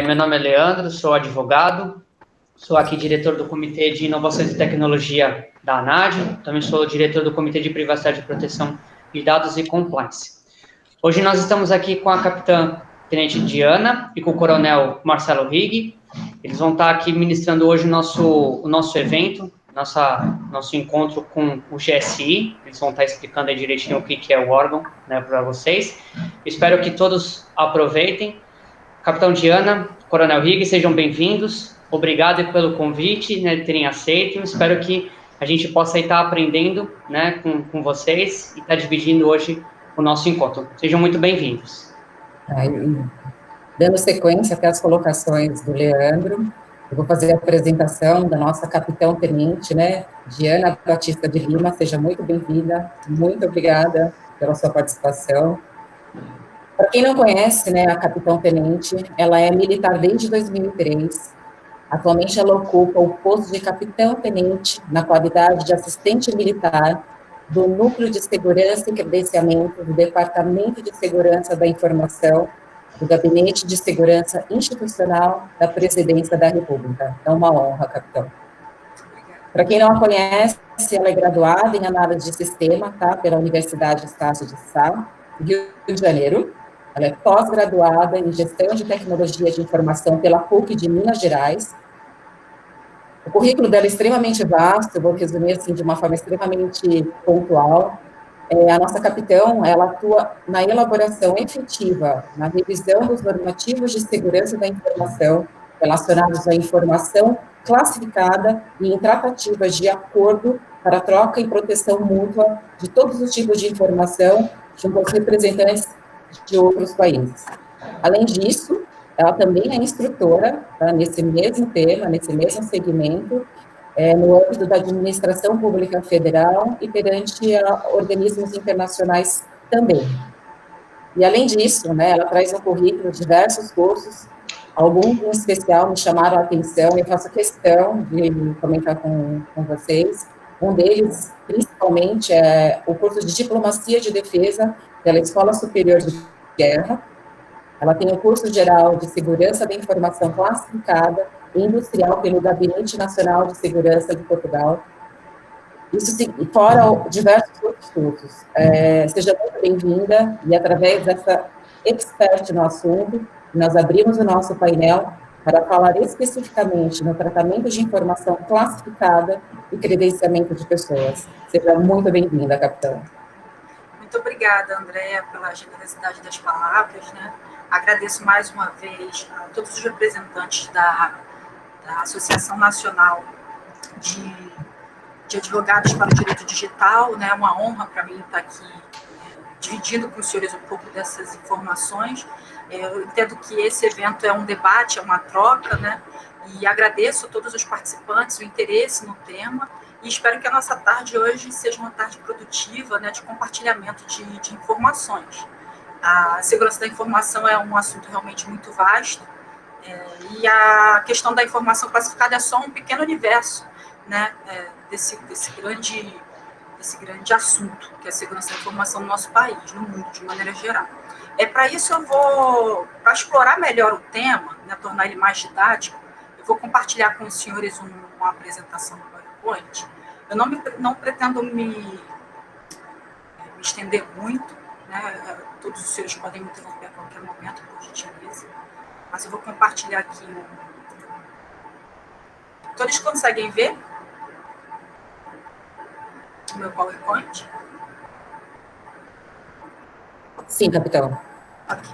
Meu nome é Leandro, sou advogado, sou aqui diretor do Comitê de Inovações e Tecnologia da ANAD, também sou diretor do Comitê de Privacidade e Proteção de Dados e Compliance. Hoje nós estamos aqui com a capitã Tenente Diana e com o coronel Marcelo Rigg. Eles vão estar aqui ministrando hoje o nosso evento, nosso encontro com o GSI. Eles vão estar explicando aí direitinho o que é o órgão, né, para vocês. Espero que todos aproveitem. Capitão Diana, Coronel Rigg, sejam bem-vindos. Obrigado pelo convite, né, de terem aceito. Espero que a gente possa estar aprendendo, né, com vocês e estar dividindo hoje o nosso encontro. Sejam muito bem-vindos. Dando sequência até as colocações do Leandro, eu vou fazer a apresentação da nossa capitão-tenente, né, Diana Batista de Lima. Seja muito bem-vinda, muito obrigada pela sua participação. Para quem não conhece, né, a capitão-tenente, ela é militar desde 2003. Atualmente ela ocupa o posto de capitão-tenente na qualidade de assistente militar do Núcleo de Segurança e Credenciamento do Departamento de Segurança da Informação do Gabinete de Segurança Institucional da Presidência da República. É uma honra, capitão. Para quem não a conhece, ela é graduada em análise de sistema, tá, pela Universidade Estácio de Sá, Rio de Janeiro. Ela é pós-graduada em Gestão de Tecnologia de Informação pela PUC de Minas Gerais. O currículo dela é extremamente vasto, eu vou resumir assim de uma forma extremamente pontual. A nossa capitão, ela atua na elaboração efetiva, na revisão dos normativos de segurança da informação relacionados à informação classificada e em tratativas de acordo para troca e proteção mútua de todos os tipos de informação junto aos representantes de outros países. Além disso, ela também é instrutora, tá, nesse mesmo tema, nesse mesmo segmento, no âmbito da administração pública federal e perante organismos internacionais também. E, além disso, né, ela traz no currículo diversos cursos, alguns em especial me chamaram a atenção, e eu faço questão de comentar com vocês. Um deles, principalmente, é o curso de Diplomacia de Defesa pela Escola Superior de Guerra. Ela tem o curso geral de Segurança da Informação Classificada e Industrial pelo Gabinete Nacional de Segurança de Portugal. Isso fora diversos outros cursos. Seja muito bem-vinda, e através dessa expert no assunto, nós abrimos o nosso painel para falar especificamente no tratamento de informação classificada e credenciamento de pessoas. Seja muito bem-vinda, capitã. Muito obrigada, Andréa, pela generosidade das palavras, né? Agradeço mais uma vez a todos os representantes da Associação Nacional de Advogados para o Direito Digital, né? É uma honra para mim estar aqui dividindo com os senhores um pouco dessas informações. Eu entendo que esse evento é um debate, é uma troca, né? E agradeço a todos os participantes o interesse no tema e espero que a nossa tarde hoje seja uma tarde produtiva, né, de compartilhamento de informações. A segurança da informação é um assunto realmente muito vasto, e a questão da informação classificada é só um pequeno universo, né, desse grande assunto, que é a segurança da informação no nosso país, no mundo, de maneira geral. Para isso para explorar melhor o tema, né, tornar ele mais didático, eu vou compartilhar com os senhores uma apresentação no PowerPoint. Eu não pretendo me estender muito, né? Todos os senhores podem me interromper a qualquer momento, por gentileza. Mas eu vou compartilhar aqui. Todos conseguem ver o meu PowerPoint? Sim, capitão. Ok.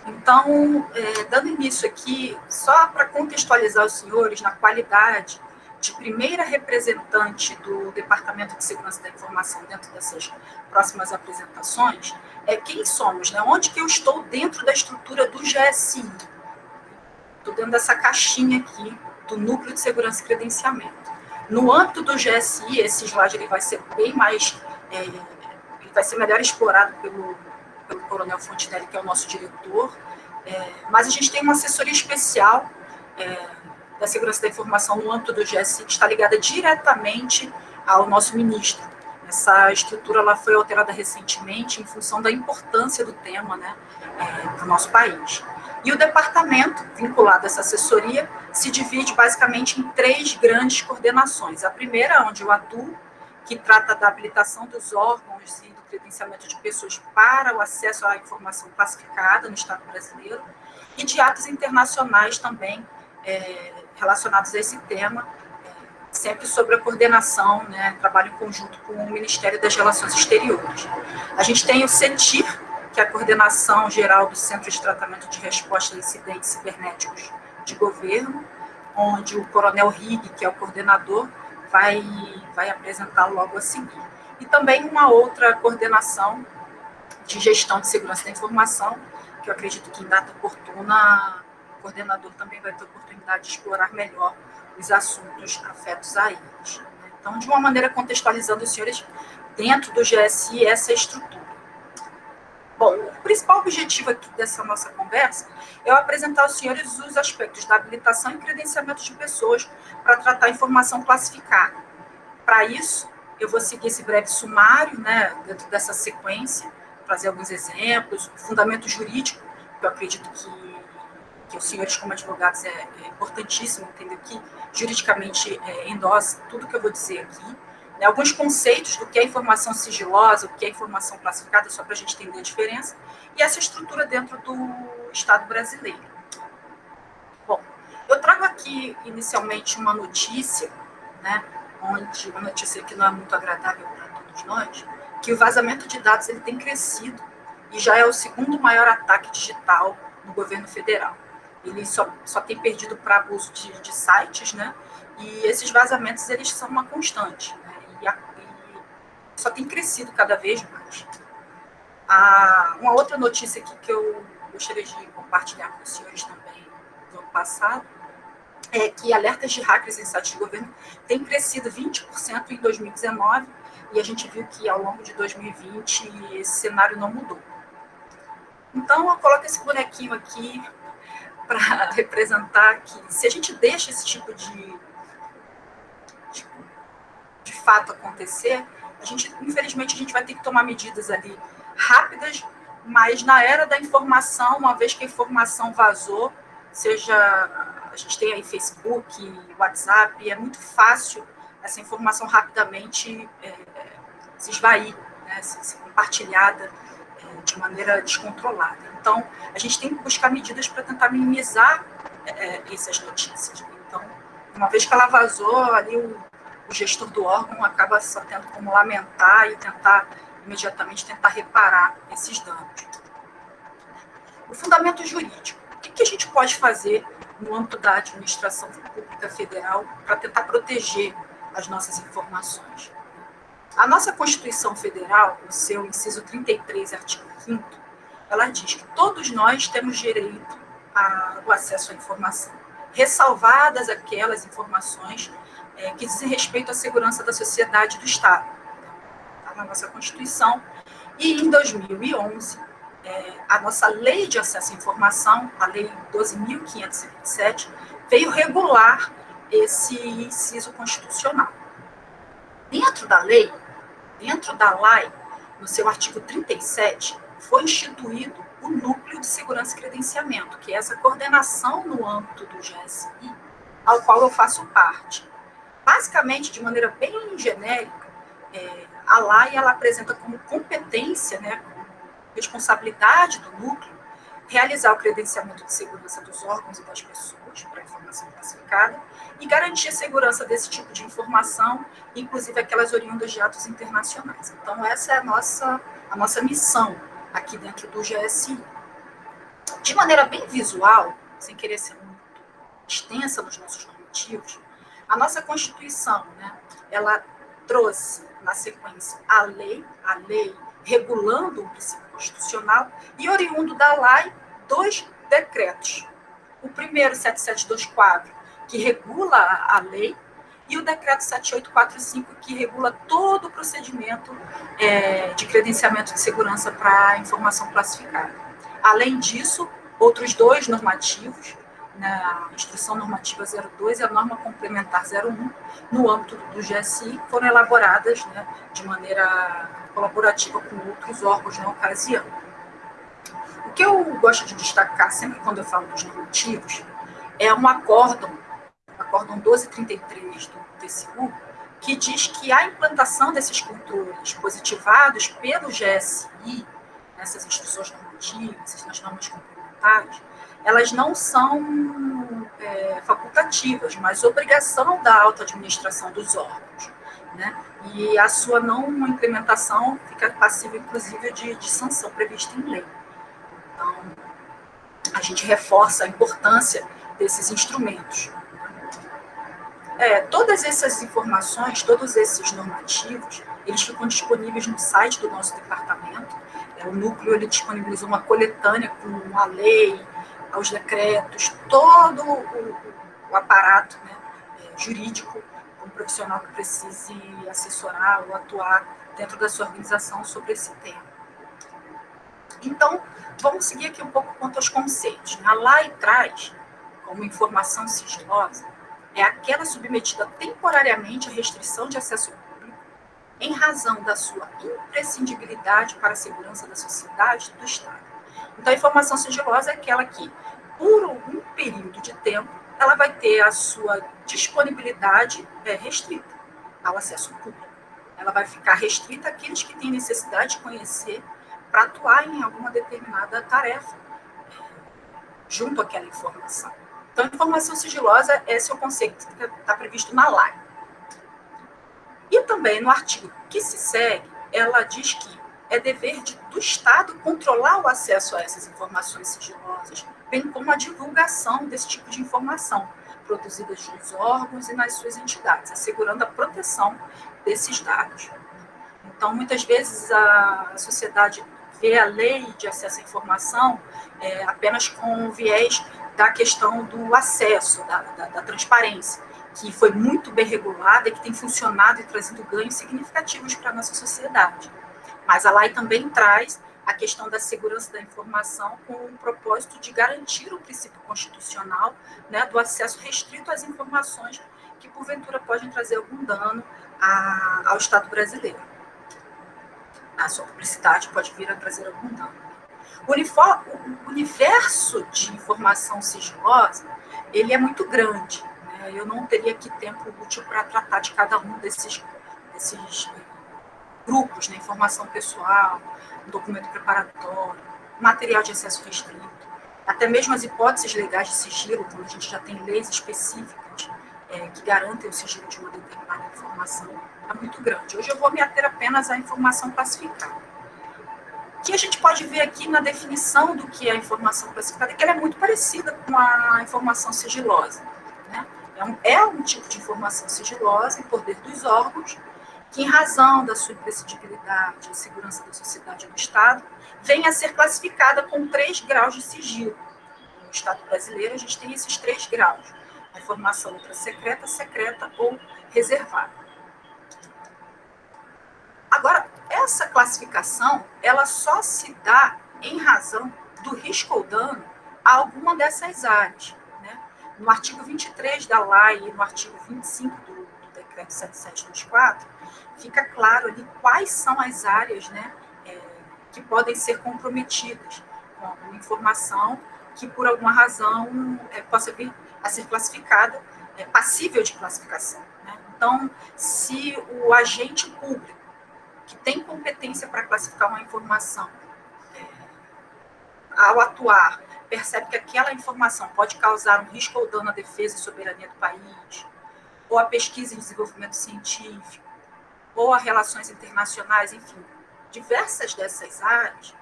Então, dando início aqui, só para contextualizar os senhores na qualidade de primeira representante do Departamento de Segurança da Informação dentro dessas próximas apresentações, quem somos, né? Onde que eu estou dentro da estrutura do GSI? Estou dentro dessa caixinha aqui, do Núcleo de Segurança e Credenciamento. No âmbito do GSI, esse slide ele vai ser bem mais, ele vai ser melhor explorado pelo Coronel Fontinelli, que é o nosso diretor, mas a gente tem uma assessoria especial da segurança da informação no âmbito do GSI, que está ligada diretamente ao nosso ministro. Essa estrutura ela foi alterada recentemente em função da importância do tema, né, para o nosso país. E o departamento, vinculado a essa assessoria, se divide basicamente em 3 grandes coordenações. A primeira, onde eu atuo, que trata da habilitação dos órgãos e do credenciamento de pessoas para o acesso à informação classificada no Estado brasileiro, e de atos internacionais também relacionados a esse tema, sempre sobre a coordenação, né, trabalho em conjunto com o Ministério das Relações Exteriores. A gente tem o CETIR, que é a Coordenação Geral do Centro de Tratamento de Resposta a Incidentes Cibernéticos de Governo, onde o Coronel Rig, que é o coordenador, vai apresentar logo a seguir. E também uma outra coordenação de gestão de segurança da informação, que eu acredito que em data oportuna o coordenador também vai ter oportunidade de explorar melhor os assuntos afetos a eles. Então, de uma maneira contextualizando os senhores, dentro do GSI, essa estrutura. Bom, o principal objetivo aqui dessa nossa conversa é eu apresentar aos senhores os aspectos da habilitação e credenciamento de pessoas para tratar informação classificada. Para isso, eu vou seguir esse breve sumário, né, dentro dessa sequência, trazer alguns exemplos, o fundamento jurídico, que eu acredito que os senhores, como advogados, é importantíssimo entender que juridicamente endossa tudo que eu vou dizer aqui, né, alguns conceitos do que é informação sigilosa, o que é informação classificada, só para a gente entender a diferença, e essa estrutura dentro do Estado brasileiro. Bom, eu trago aqui inicialmente uma notícia, né, uma notícia que não é muito agradável para todos nós, que o vazamento de dados ele tem crescido e já é o segundo maior ataque digital no governo federal. Ele só tem perdido para abuso de sites, né? E esses vazamentos eles são uma constante, né? E só tem crescido cada vez mais. Uma outra notícia aqui que eu gostaria de compartilhar com os senhores também do ano passado é que alertas de hackers em sites de governo têm crescido 20% em 2019 e a gente viu que ao longo de 2020 esse cenário não mudou. Então, eu coloco esse bonequinho aqui para representar que se a gente deixa esse tipo de fato acontecer, infelizmente, a gente vai ter que tomar medidas ali rápidas, mas na era da informação, uma vez que a informação vazou, a gente tem aí Facebook, WhatsApp, é muito fácil essa informação rapidamente se esvair, né, ser compartilhada de maneira descontrolada. Então, a gente tem que buscar medidas para tentar minimizar essas notícias. Então, uma vez que ela vazou, ali o gestor do órgão acaba só tendo como lamentar e imediatamente tentar reparar esses danos. O fundamento jurídico. O que a gente pode fazer no âmbito da administração pública federal para tentar proteger as nossas informações? A nossa Constituição Federal, no seu inciso 33, artigo 5º, ela diz que todos nós temos direito ao acesso à informação, ressalvadas aquelas informações que dizem respeito à segurança da sociedade e do Estado. Está na nossa Constituição. E em 2011, a nossa Lei de Acesso à Informação, a Lei 12.527, veio regular esse inciso constitucional. Dentro da lei, dentro da LAI, no seu artigo 37, foi instituído o Núcleo de Segurança e Credenciamento, que é essa coordenação no âmbito do GSI, ao qual eu faço parte. Basicamente, de maneira bem genérica, a LAI ela apresenta como competência, né, como responsabilidade do núcleo, realizar o credenciamento de segurança dos órgãos e das pessoas para informação classificada e garantir a segurança desse tipo de informação, inclusive aquelas oriundas de atos internacionais. Então, essa é a nossa missão aqui dentro do GSI. De maneira bem visual, sem querer ser muito extensa nos nossos normativos, a nossa Constituição, né, ela trouxe, na sequência, a lei regulando o princípio constitucional e, oriundo da LAI, 2 decretos. O primeiro, 7724, que regula a lei, e o decreto 7845, que regula todo o procedimento de credenciamento de segurança para informação classificada. Além disso, outros 2 normativos, na Instrução Normativa 02 e a Norma Complementar 01, no âmbito do GSI, foram elaboradas, né, de maneira colaborativa com outros órgãos na ocasião. O que eu gosto de destacar, sempre quando eu falo dos normativos, é um acórdão 1233 do TCU, que diz que a implantação desses controles positivados pelo GSI, nessas instruções normativas, nas normas complementares, elas não são facultativas, mas obrigação da auto-administração dos órgãos, né? E a sua não implementação fica passível, inclusive, de sanção prevista em lei. Então, a gente reforça a importância desses instrumentos. Todas essas informações, todos esses normativos, eles ficam disponíveis no site do nosso departamento. O núcleo ele disponibiliza uma coletânea com a lei, aos decretos, todo o aparato, né, jurídico, um profissional que precise assessorar ou atuar dentro da sua organização sobre esse tema. Então, vamos seguir aqui um pouco quanto aos conceitos. A lei traz como informação sigilosa é aquela submetida temporariamente à restrição de acesso público em razão da sua imprescindibilidade para a segurança da sociedade e do Estado. Então, a informação sigilosa é aquela que, por um período de tempo, ela vai ter a sua disponibilidade restrita ao acesso público. Ela vai ficar restrita àqueles que têm necessidade de conhecer para atuar em alguma determinada tarefa junto àquela informação. Então, a informação sigilosa, esse é o conceito que está previsto na lei. E também, no artigo que se segue, ela diz que é dever do Estado controlar o acesso a essas informações sigilosas, bem como a divulgação desse tipo de informação, produzidas nos órgãos e nas suas entidades, assegurando a proteção desses dados. Então, muitas vezes, a sociedade vê a lei de acesso à informação apenas com o viés da questão do acesso, da transparência, que foi muito bem regulada e que tem funcionado e trazido ganhos significativos para a nossa sociedade. Mas a lei também traz a questão da segurança da informação com o propósito de garantir o princípio constitucional, né, do acesso restrito às informações que, porventura, podem trazer algum dano ao Estado brasileiro. A sua publicidade pode vir a trazer algum dano. O universo de informação sigilosa, ele é muito grande, né? Eu não teria aqui tempo útil para tratar de cada um desses grupos, né? Informação pessoal, documento preparatório, material de acesso restrito, até mesmo as hipóteses legais de sigilo, quando a gente já tem leis específicas que garantem o sigilo de uma determinada informação, é muito grande. Hoje eu vou me ater apenas à informação classificada. O que a gente pode ver aqui na definição do que é a informação classificada é que ela é muito parecida com a informação sigilosa, né? É um tipo de informação sigilosa em poder dos órgãos que, em razão da sua imprescindibilidade e segurança da sociedade e do Estado, vem a ser classificada com 3 graus de sigilo. No Estado brasileiro, a gente tem esses 3 graus. A informação ultrasecreta, secreta ou reservada. Agora, essa classificação, ela só se dá em razão do risco ou dano a alguma dessas áreas, né? No artigo 23 da lei e no artigo 25 do decreto 7724, fica claro ali quais são as áreas, né, que podem ser comprometidas com alguma informação que, por alguma razão, possa vir a ser classificada, passível de classificação, né? Então, se o agente público que tem competência para classificar uma informação, ao atuar, percebe que aquela informação pode causar um risco ou dano à defesa e soberania do país, ou à pesquisa e desenvolvimento científico, ou a relações internacionais, enfim, diversas dessas áreas,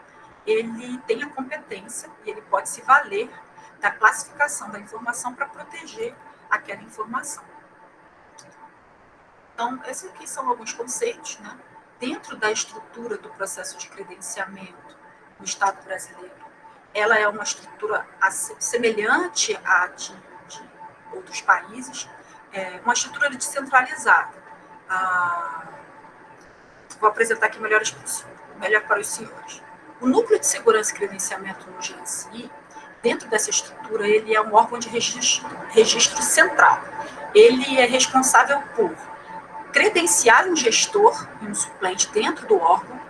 ele tem a competência e ele pode se valer da classificação da informação para proteger aquela informação. Então, esses aqui são alguns conceitos, né? Dentro da estrutura do processo de credenciamento no Estado brasileiro, ela é uma estrutura semelhante à de outros países, uma estrutura descentralizada. Vou apresentar aqui melhor para os senhores. O Núcleo de Segurança e Credenciamento no GSI, dentro dessa estrutura, ele é um órgão de registro central. Ele é responsável por credenciar um gestor e um suplente dentro do órgão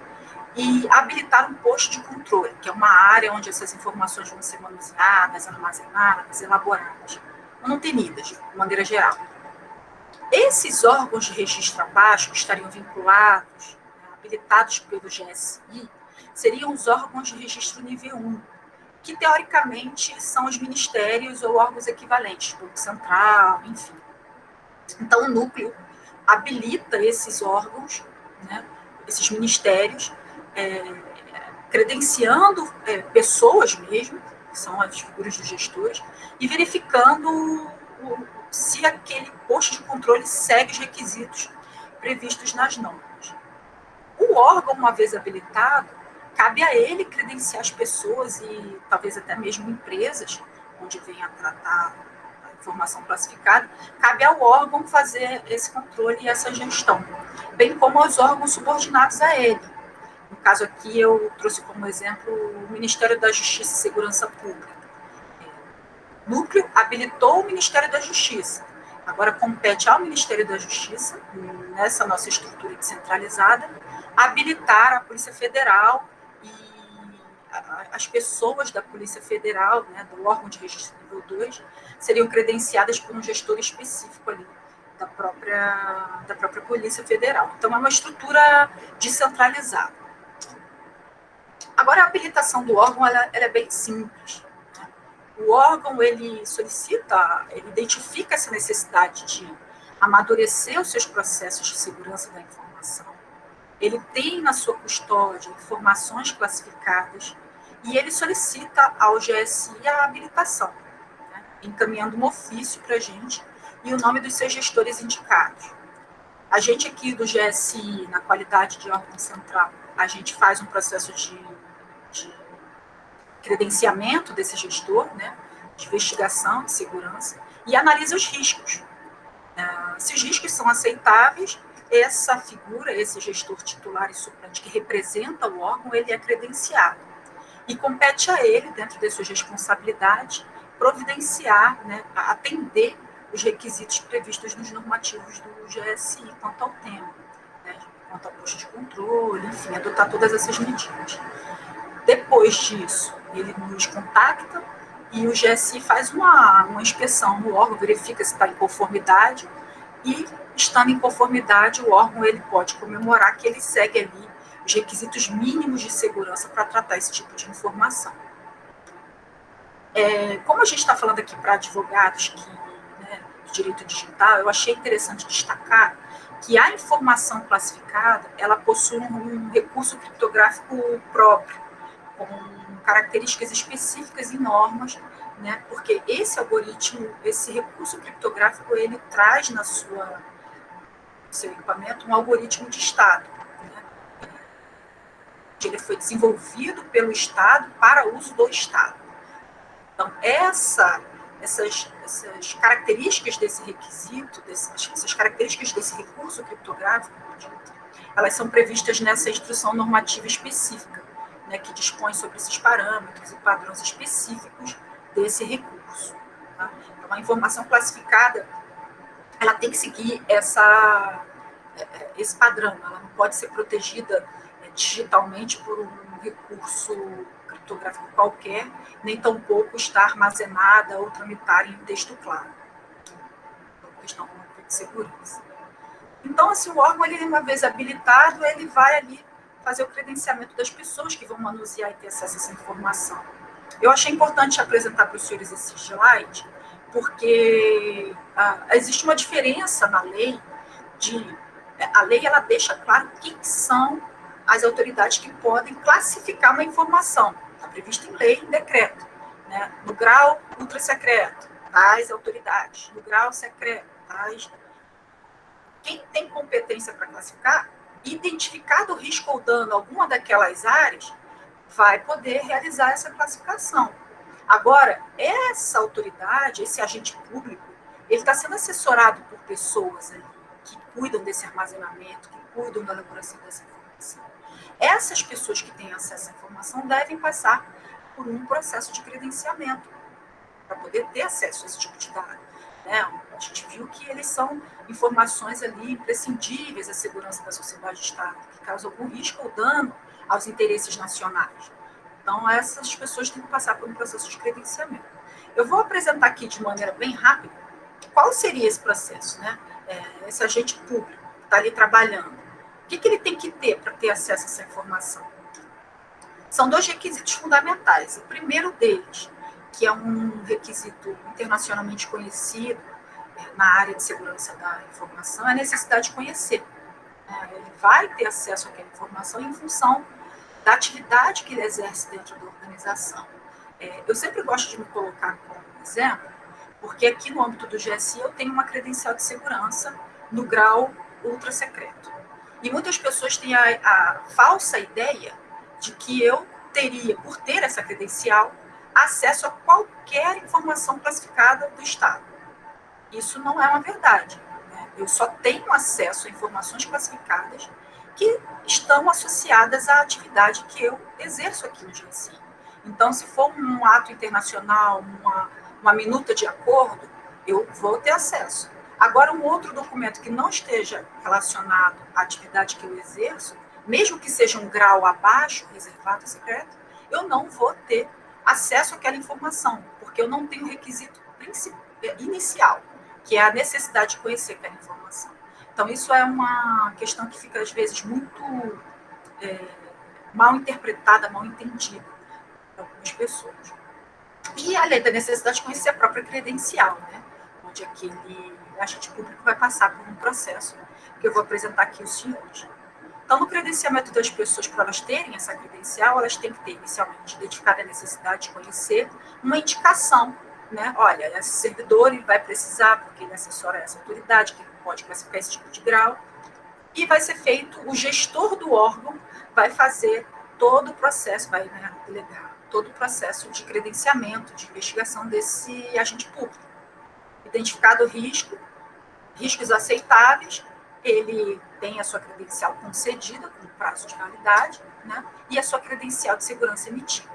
e habilitar um posto de controle, que é uma área onde essas informações vão ser manuseadas, armazenadas, elaboradas, mantenidas, de maneira geral. Esses órgãos de registro abaixo, que estariam vinculados, habilitados pelo GSI, seriam os órgãos de registro nível 1, que, teoricamente, são os ministérios ou órgãos equivalentes, Banco Central, enfim. Então, o núcleo habilita esses órgãos, né, esses ministérios, credenciando pessoas mesmo, que são as figuras dos gestores, e verificando se aquele posto de controle segue os requisitos previstos nas normas. O órgão, uma vez habilitado, cabe a ele credenciar as pessoas e talvez até mesmo empresas, onde venha a tratar a informação classificada, cabe ao órgão fazer esse controle e essa gestão, bem como aos órgãos subordinados a ele. No caso aqui, eu trouxe como exemplo o Ministério da Justiça e Segurança Pública. O núcleo habilitou o Ministério da Justiça. Agora compete ao Ministério da Justiça, nessa nossa estrutura descentralizada, habilitar a Polícia Federal e as pessoas da Polícia Federal, né, do órgão de registro nível 2, seriam credenciadas por um gestor específico ali, da própria Polícia Federal. Então, é uma estrutura descentralizada. Agora, a habilitação do órgão ela é bem simples. O órgão, ele solicita, ele identifica essa necessidade de amadurecer os seus processos de segurança da informação. Ele tem na sua custódia informações classificadas e ele solicita ao GSI a habilitação, né, encaminhando um ofício para a gente e o nome dos seus gestores indicados. A gente aqui do GSI, na qualidade de órgão central, a gente faz um processo de credenciamento desse gestor, né, de investigação, de segurança, e analisa os riscos. Se os riscos são aceitáveis, essa figura, esse gestor titular e suplente que representa o órgão, ele é credenciado. E compete a ele, dentro das suas responsabilidades, providenciar, né, atender os requisitos previstos nos normativos do GSI quanto ao tema, né, quanto ao posto de controle, enfim, adotar todas essas medidas. Depois disso, ele nos contacta e o GSI faz uma inspeção no órgão, verifica se está em conformidade e, estando em conformidade, o órgão ele pode comemorar que ele segue ali os requisitos mínimos de segurança para tratar esse tipo de informação. Como a gente está falando aqui para advogados né, do direito digital, eu achei interessante destacar que a informação classificada ela possui um recurso criptográfico próprio, com características específicas e normas, né, porque esse algoritmo, esse recurso criptográfico, ele traz no seu equipamento um algoritmo de Estado. Né, ele foi desenvolvido pelo Estado para uso do Estado. Então, essas características desse requisito, essas características desse recurso criptográfico, elas são previstas nessa instrução normativa específica, né, que dispõe sobre esses parâmetros e padrões específicos desse recurso. Tá? Então, a informação classificada ela tem que seguir esse padrão, ela não pode ser protegida digitalmente por um recurso criptográfico qualquer, nem tampouco estar armazenada ou tramitar em texto claro. Então, questão de segurança. Então, assim, o órgão, ele, uma vez habilitado, ele vai ali fazer o credenciamento das pessoas que vão manusear e ter acesso a essa informação. Eu achei importante apresentar para os senhores esse slide, porque existe uma diferença na lei, a lei ela deixa claro quem são as autoridades que podem classificar uma informação. Está previsto em lei, em decreto. Né? No grau ultra-secreto, tais autoridades. No grau secreto, tais. Quem tem competência para classificar, identificado o risco ou dano em alguma daquelas áreas, vai poder realizar essa classificação. Agora, essa autoridade, esse agente público, ele está sendo assessorado por pessoas ali, que cuidam desse armazenamento, que cuidam da elaboração dessa informação. Essas pessoas que têm acesso à informação devem passar por um processo de credenciamento para poder ter acesso a esse tipo de dado. Né? A gente viu que eles são informações ali imprescindíveis à segurança da sociedade de Estado, que causam algum risco ou dano aos interesses nacionais. Então, essas pessoas têm que passar por um processo de credenciamento. Eu vou apresentar aqui de maneira bem rápida qual seria esse processo, né? Esse agente público que está ali trabalhando. O que ele tem que ter para ter acesso a essa informação? São 2 requisitos fundamentais. O primeiro deles, que é um requisito internacionalmente conhecido na área de segurança da informação, é a necessidade de conhecer. Ele vai ter acesso àquela informação em função da atividade que ele exerce dentro da organização. Eu sempre gosto de me colocar como exemplo, porque aqui no âmbito do GSI eu tenho uma credencial de segurança no grau ultra secreto. E muitas pessoas têm a falsa ideia de que eu teria, por ter essa credencial, acesso a qualquer informação classificada do Estado. Isso não é uma verdade, né? Eu só tenho acesso a informações classificadas que estão associadas à atividade que eu exerço aqui no GSI. Então, se for um ato internacional, uma minuta de acordo, eu vou ter acesso. Agora, um outro documento que não esteja relacionado à atividade que eu exerço, mesmo que seja um grau abaixo, reservado a secreto, eu não vou ter acesso àquela informação, porque eu não tenho o requisito inicial, que é a necessidade de conhecer aquela informação. Então, isso é uma questão que fica, às vezes, muito mal interpretada, mal entendida por algumas pessoas. E, além da necessidade de conhecer a própria credencial, né? Onde aquele agente público vai passar por um processo que eu vou apresentar aqui aos senhores. Então, no credenciamento das pessoas, para elas terem essa credencial, elas têm que ter, inicialmente, identificada a necessidade de conhecer uma indicação, né? Olha, esse servidor ele vai precisar, porque ele assessora essa autoridade, que ele pode classificar esse tipo de grau, e vai ser feito, o gestor do órgão vai fazer todo o processo, vai, né, delegar todo o processo de credenciamento, de investigação desse agente público. Identificado o risco, riscos aceitáveis, ele tem a sua credencial concedida, com prazo de validade, né, e a sua credencial de segurança emitida.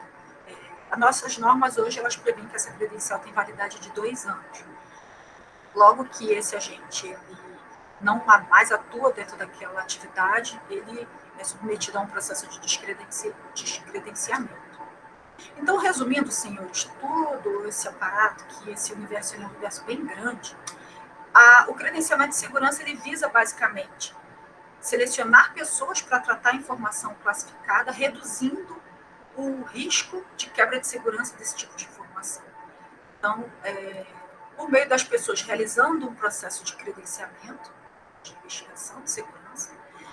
As nossas normas hoje, elas prevêem que essa credencial tem validade de 2 anos. Logo que esse agente ele não mais atua dentro daquela atividade, ele é submetido a um processo de descredenciamento. Então, resumindo, senhores, todo esse aparato, que esse universo é um universo bem grande, o credenciamento de segurança ele visa, basicamente, selecionar pessoas para tratar a informação classificada, reduzindo o risco de quebra de segurança desse tipo de informação. Então, por meio das pessoas realizando um processo de credenciamento, de investigação de segurança,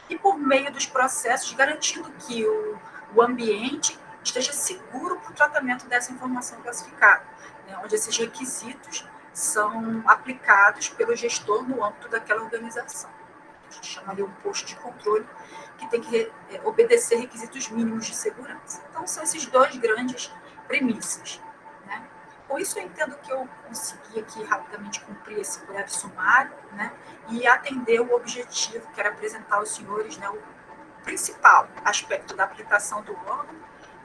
e por meio dos processos garantindo que o ambiente esteja seguro para o tratamento dessa informação classificada, né, onde esses requisitos são aplicados pelo gestor no âmbito daquela organização. A gente chama ali um posto de controle que tem que obedecer requisitos mínimos de segurança. Então, são esses 2 grandes premissas, né? Com isso, eu entendo que eu consegui aqui rapidamente cumprir esse breve sumário, né, e atender o objetivo, que era apresentar aos senhores, né, o principal aspecto da aplicação do órgão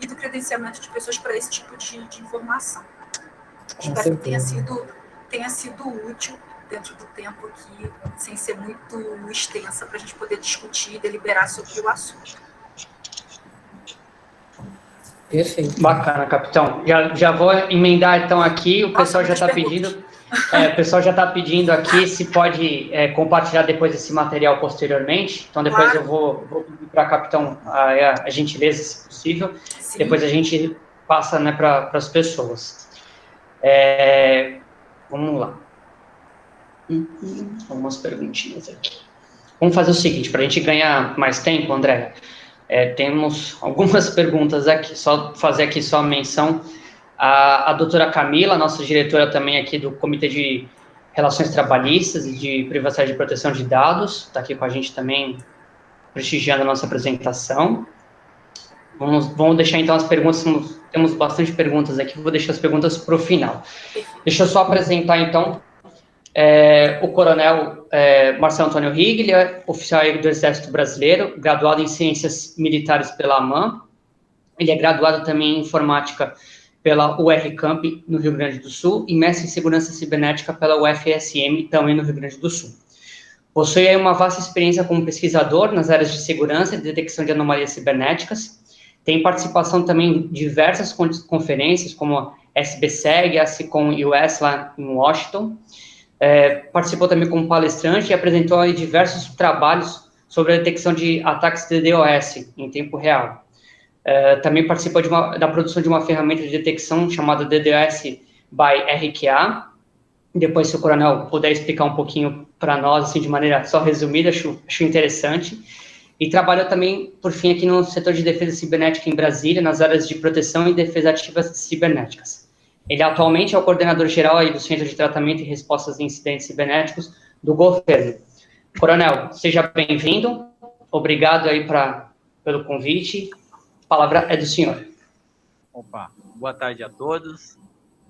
e do credenciamento de pessoas para esse tipo de informação. Espero que tenha sido útil dentro do tempo aqui, sem ser muito extensa, para a gente poder discutir e deliberar sobre o assunto. Perfeito. Bacana, capitão. Já vou emendar, então, aqui. O pessoal já está pedindo... o pessoal já está pedindo aqui se pode compartilhar depois esse material posteriormente. Então, depois eu vou pedir para a capitão a gentileza, se possível. Sim. Depois a gente passa, né, para as pessoas. Vamos lá. Algumas perguntinhas aqui. Vamos fazer o seguinte, para a gente ganhar mais tempo, André. Temos algumas perguntas aqui. Só fazer aqui só a menção. A doutora Camila, nossa diretora também aqui do Comitê de Relações Trabalhistas e de Privacidade e Proteção de Dados, está aqui com a gente também, prestigiando a nossa apresentação. Vamos deixar, então, as perguntas, temos bastante perguntas aqui, vou deixar as perguntas para o final. Deixa eu só apresentar, então, o coronel Marcelo Antônio Riglia, oficial do Exército Brasileiro, graduado em Ciências Militares pela AMAN. Ele é graduado também em Informática pela UR-Camp, no Rio Grande do Sul, e mestre em Segurança Cibernética pela UFSM, também no Rio Grande do Sul. Possui uma vasta experiência como pesquisador nas áreas de segurança e detecção de anomalias cibernéticas, Tem participação também em diversas conferências, como a SBSEG, a SICOM US lá em Washington. Participou também como palestrante e apresentou aí diversos trabalhos sobre a detecção de ataques de DDoS em tempo real. Também participou da produção de uma ferramenta de detecção chamada DDoS by RQA. Depois, se o coronel puder explicar um pouquinho para nós, assim, de maneira só resumida, acho interessante. E trabalhou também, por fim, aqui no setor de defesa cibernética em Brasília, nas áreas de proteção e defesa ativas cibernéticas. Ele atualmente é o coordenador geral aí do Centro de Tratamento e Respostas a Incidentes Cibernéticos do governo. Coronel, seja bem-vindo. Obrigado aí pelo convite. A palavra é do senhor. Opa, boa tarde a todos.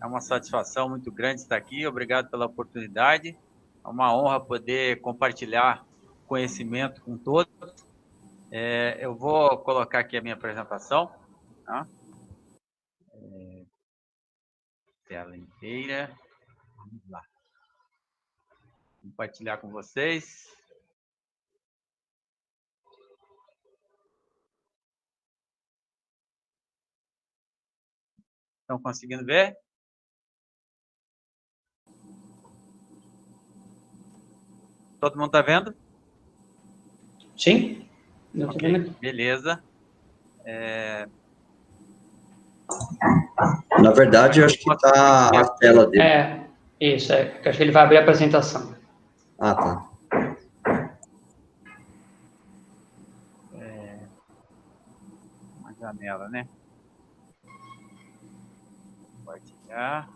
É uma satisfação muito grande estar aqui. Obrigado pela oportunidade. É uma honra poder compartilhar conhecimento com todos. Eu vou colocar aqui a minha apresentação. Tá? Tela inteira. Vamos lá. Compartilhar com vocês. Estão conseguindo ver? Todo mundo está vendo? Sim. Eu tô vendo aqui. Beleza. Na verdade, eu acho que está a tela dele. Isso, eu acho que ele vai abrir a apresentação. Ah, tá. Uma janela, né? Compartilhar.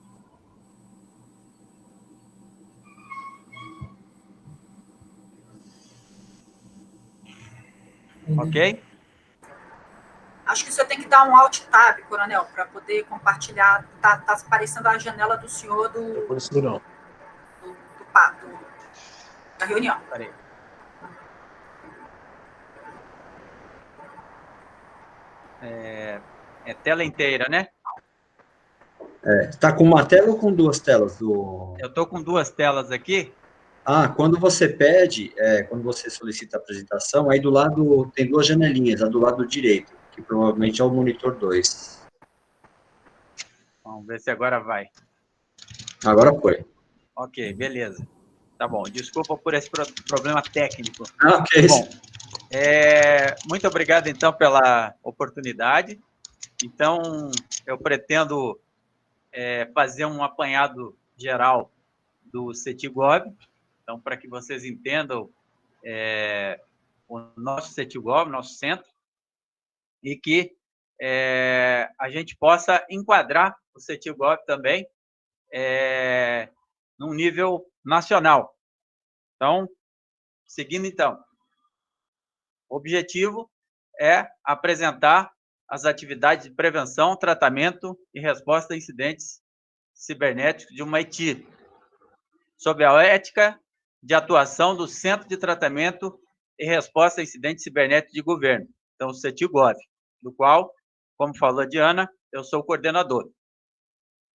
Ok? Acho que você tem que dar um Alt Tab, coronel, para poder compartilhar. Tá aparecendo a janela do senhor da reunião. Peraí. É tela inteira, né? Está com uma tela ou com duas telas? Eu estou com duas telas aqui. Quando você pede, quando você solicita a apresentação, aí do lado tem duas janelinhas, a do lado direito, que provavelmente é o monitor 2. Vamos ver se agora vai. Agora foi. Ok, beleza. Tá bom. Desculpa por esse problema técnico. Ok. Bom, muito obrigado, então, pela oportunidade. Então, eu pretendo fazer um apanhado geral do CETIGOV. Então, para que vocês entendam o nosso CETIGOV, nosso centro, e que a gente possa enquadrar o CETIGOV também num nível nacional. Então, seguindo então, o objetivo é apresentar as atividades de prevenção, tratamento e resposta a incidentes cibernéticos de uma IT, sob a ética de atuação do Centro de Tratamento e Resposta a Incidentes Cibernéticos de Governo, então o CETIGOV, do qual, como falou a Diana, eu sou o coordenador.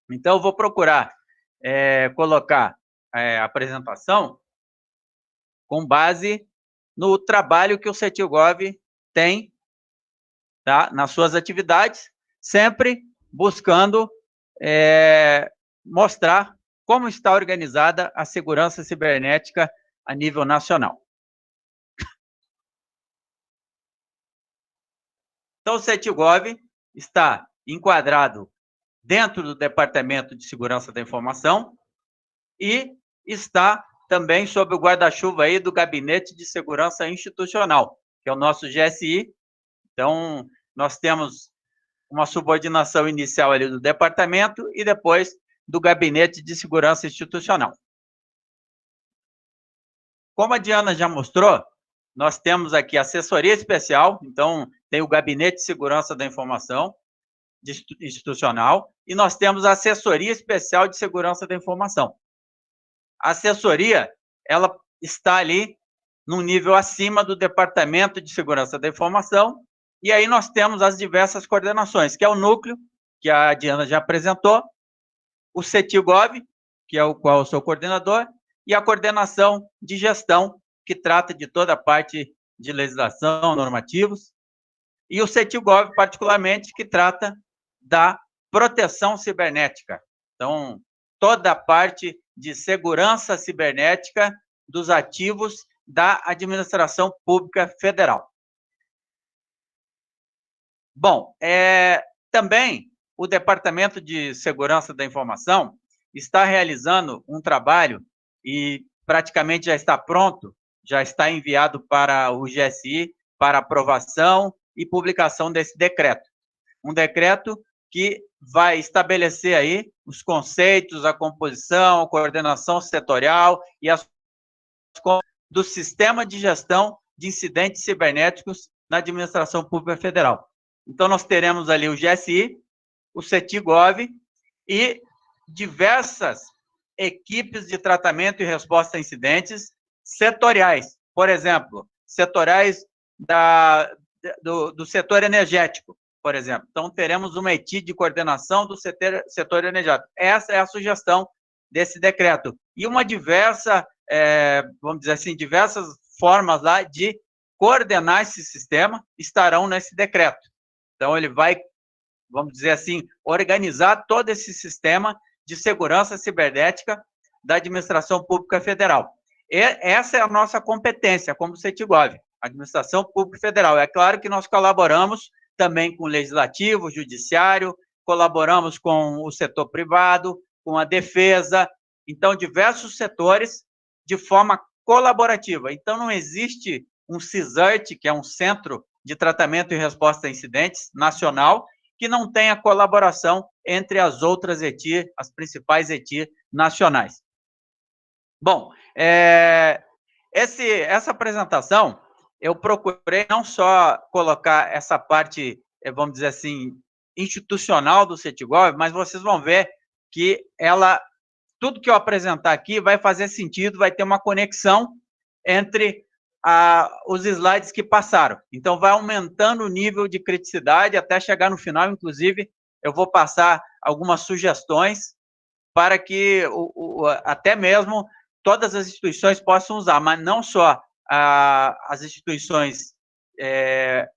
Então, eu vou procurar colocar a apresentação com base no trabalho que o CETIGOV tem, tá, nas suas atividades, sempre buscando mostrar como está organizada a segurança cibernética a nível nacional. Então, o CETIGOV está enquadrado dentro do Departamento de Segurança da Informação e está também sob o guarda-chuva aí do Gabinete de Segurança Institucional, que é o nosso GSI. Então, nós temos uma subordinação inicial ali do departamento e depois do Gabinete de Segurança Institucional. Como a Diana já mostrou, nós temos aqui assessoria especial, então tem o Gabinete de Segurança da Informação Institucional e nós temos a assessoria especial de segurança da informação. A assessoria, ela está ali num nível acima do Departamento de Segurança da Informação, e aí nós temos as diversas coordenações, que é o núcleo, que a Diana já apresentou, o CETIGOV, que é o qual eu sou coordenador, e a coordenação de gestão, que trata de toda a parte de legislação, normativos. e o CETIGOV, particularmente, que trata da proteção cibernética. Então, toda a parte de segurança cibernética dos ativos da administração pública federal. Bom, também o Departamento de Segurança da Informação está realizando um trabalho e praticamente já está pronto, já está enviado para o GSI para aprovação e publicação desse decreto. Um decreto que vai estabelecer aí os conceitos, a composição, a coordenação setorial e as do sistema de gestão de incidentes cibernéticos na administração pública federal. Então, nós teremos ali o GSI, o CETIGOV e diversas equipes de tratamento e resposta a incidentes setoriais. Por exemplo, setoriais do setor energético, por exemplo. Então, teremos uma equipe de coordenação do setor energético. Essa é a sugestão desse decreto. E uma vamos dizer assim, diversas formas lá de coordenar esse sistema estarão nesse decreto. Então, ele vai, vamos dizer assim, organizar todo esse sistema de segurança cibernética da administração pública federal. E essa é a nossa competência como CETIGOV, administração pública federal. É claro que nós colaboramos também com o legislativo, o judiciário, colaboramos com o setor privado, com a defesa, então, diversos setores de forma colaborativa. Então, não existe um CISART, que é um Centro de Tratamento e Resposta a Incidentes nacional, que não tenha colaboração entre as outras ETI, as principais ETI nacionais. Bom, essa apresentação, eu procurei não só colocar essa parte, vamos dizer assim, institucional do CETIGOV, mas vocês vão ver que tudo que eu apresentar aqui vai fazer sentido, vai ter uma conexão entre os slides que passaram. Então, vai aumentando o nível de criticidade até chegar no final. Inclusive, eu vou passar algumas sugestões para que até mesmo todas as instituições possam usar, mas não só as instituições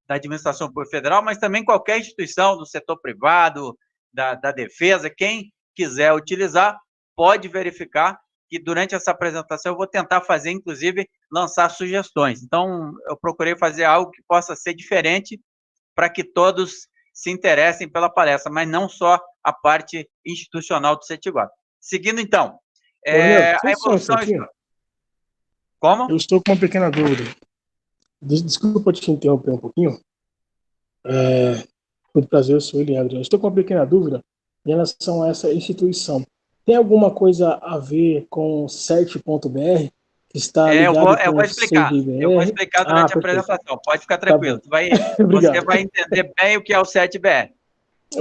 da administração pública federal, mas também qualquer instituição do setor privado, da defesa, quem quiser utilizar, pode verificar que durante essa apresentação eu vou tentar fazer, inclusive, lançar sugestões. Então, eu procurei fazer algo que possa ser diferente para que todos se interessem pela palestra, mas não só a parte institucional do CETIGOV. Seguindo, então, a evolução... Como? Eu estou com uma pequena dúvida. Desculpa te interromper um pouquinho. Muito prazer, eu sou o Leandro. Eu estou com uma pequena dúvida em relação a essa instituição. Tem alguma coisa a ver com CERT.br? Que está ligado eu vou explicar. CGBR? Eu vou explicar durante a apresentação. Pode ficar tranquilo. Tá você vai entender bem o que é o CERT.br.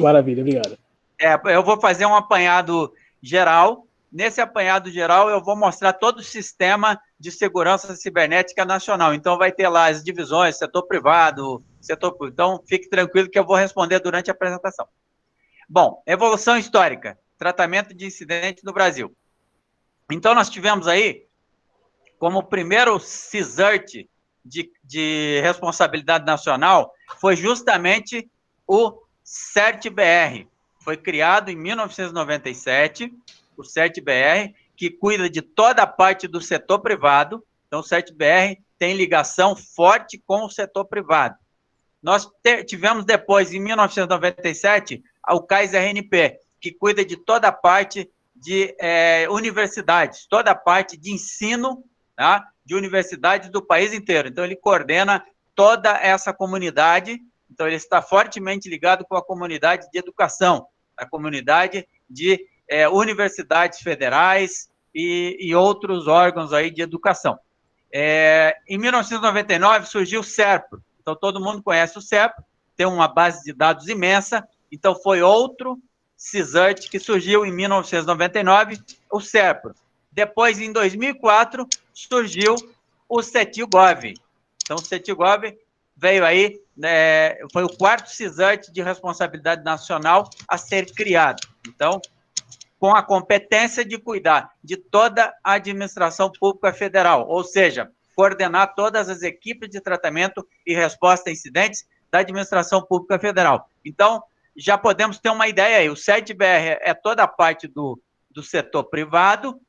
Maravilha, obrigado. Eu vou fazer um apanhado geral. Nesse apanhado geral, eu vou mostrar todo o sistema de segurança cibernética nacional. Então, vai ter lá as divisões, setor privado, setor público. Então, fique tranquilo que eu vou responder durante a apresentação. Bom, evolução histórica, tratamento de incidentes no Brasil. Então, nós tivemos aí, como primeiro CISART de responsabilidade nacional, foi justamente o CERT-BR. Foi criado em 1997, o CERT-BR, que cuida de toda a parte do setor privado. Então, o CERT-BR tem ligação forte com o setor privado. Nós tivemos depois, em 1997, o CAIS-RNP, que cuida de toda a parte de universidades, toda a parte de ensino, tá, de universidades do país inteiro. Então, ele coordena toda essa comunidade. Então, ele está fortemente ligado com a comunidade de educação, a comunidade de universidades federais e outros órgãos aí de educação. Em 1999 surgiu o SERPRO. Então, todo mundo conhece o SERPRO, tem uma base de dados imensa. Então, foi outro CISART que surgiu em 1999, o SERPRO. Depois, em 2004, surgiu o CETIGOV. Então, o CETIGOV veio aí, foi o quarto CISART de responsabilidade nacional a ser criado. Então, com a competência de cuidar de toda a administração pública federal, ou seja, coordenar todas as equipes de tratamento e resposta a incidentes da Administração Pública Federal. Então, já podemos ter uma ideia aí. O CET-BR é toda a parte do setor privado,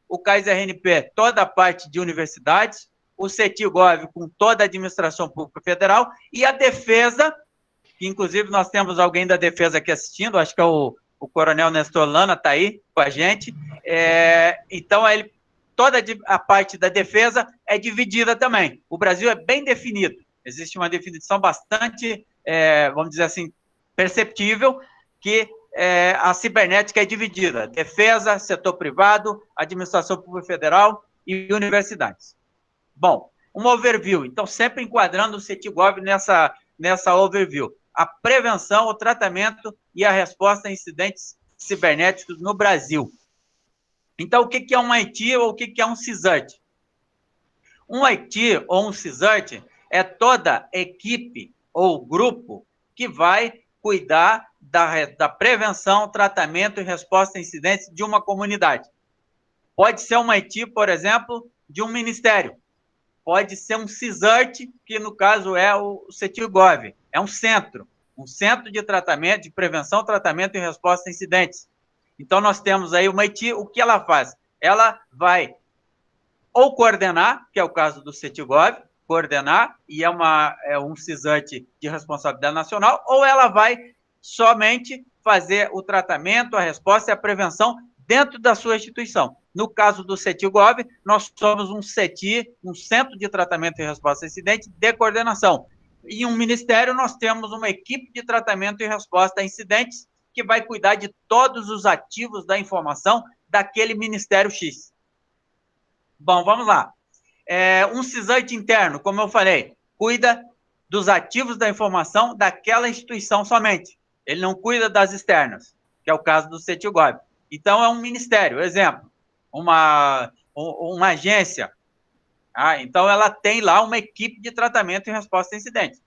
o CAIS-RNP toda a parte de universidades, o CETIGOV com toda a Administração Pública Federal e a Defesa, que inclusive nós temos alguém da Defesa aqui assistindo, acho que é o Coronel Nestor Lana está aí com a gente. Então, toda a parte da Defesa é dividida também. O Brasil é bem definido. Existe uma definição bastante, vamos dizer assim, perceptível, que a cibernética é dividida. Defesa, setor privado, Administração Pública Federal e universidades. Bom, uma overview. Então, sempre enquadrando o CETIGOV nessa overview. A prevenção, o tratamento e a resposta a incidentes cibernéticos no Brasil. Então, o que é um IT ou o que é um CISART? Um IT ou um CISART é toda equipe ou grupo que vai cuidar da prevenção, tratamento e resposta a incidentes de uma comunidade. Pode ser uma IT, por exemplo, de um ministério. Pode ser um CISART, que no caso é o CETIGOV. É um centro de tratamento, de prevenção, tratamento e resposta a incidentes. Então, nós temos aí uma IT, o que ela faz? Ela vai ou coordenar, que é o caso do CETIGOV, coordenar, e é um CISART de responsabilidade nacional, ou ela vai somente fazer o tratamento, a resposta e a prevenção dentro da sua instituição. No caso do CETIGOV, nós somos um CETI, um Centro de Tratamento e Resposta a Incidentes de coordenação. Em um ministério, nós temos uma equipe de tratamento e resposta a incidentes que vai cuidar de todos os ativos da informação daquele Ministério X. Bom, vamos lá. Um CISART interno, como eu falei, cuida dos ativos da informação daquela instituição somente. Ele não cuida das externas, que é o caso do CETIGOV. Então, é um ministério, exemplo, uma agência. Então, ela tem lá uma equipe de tratamento e resposta a incidentes.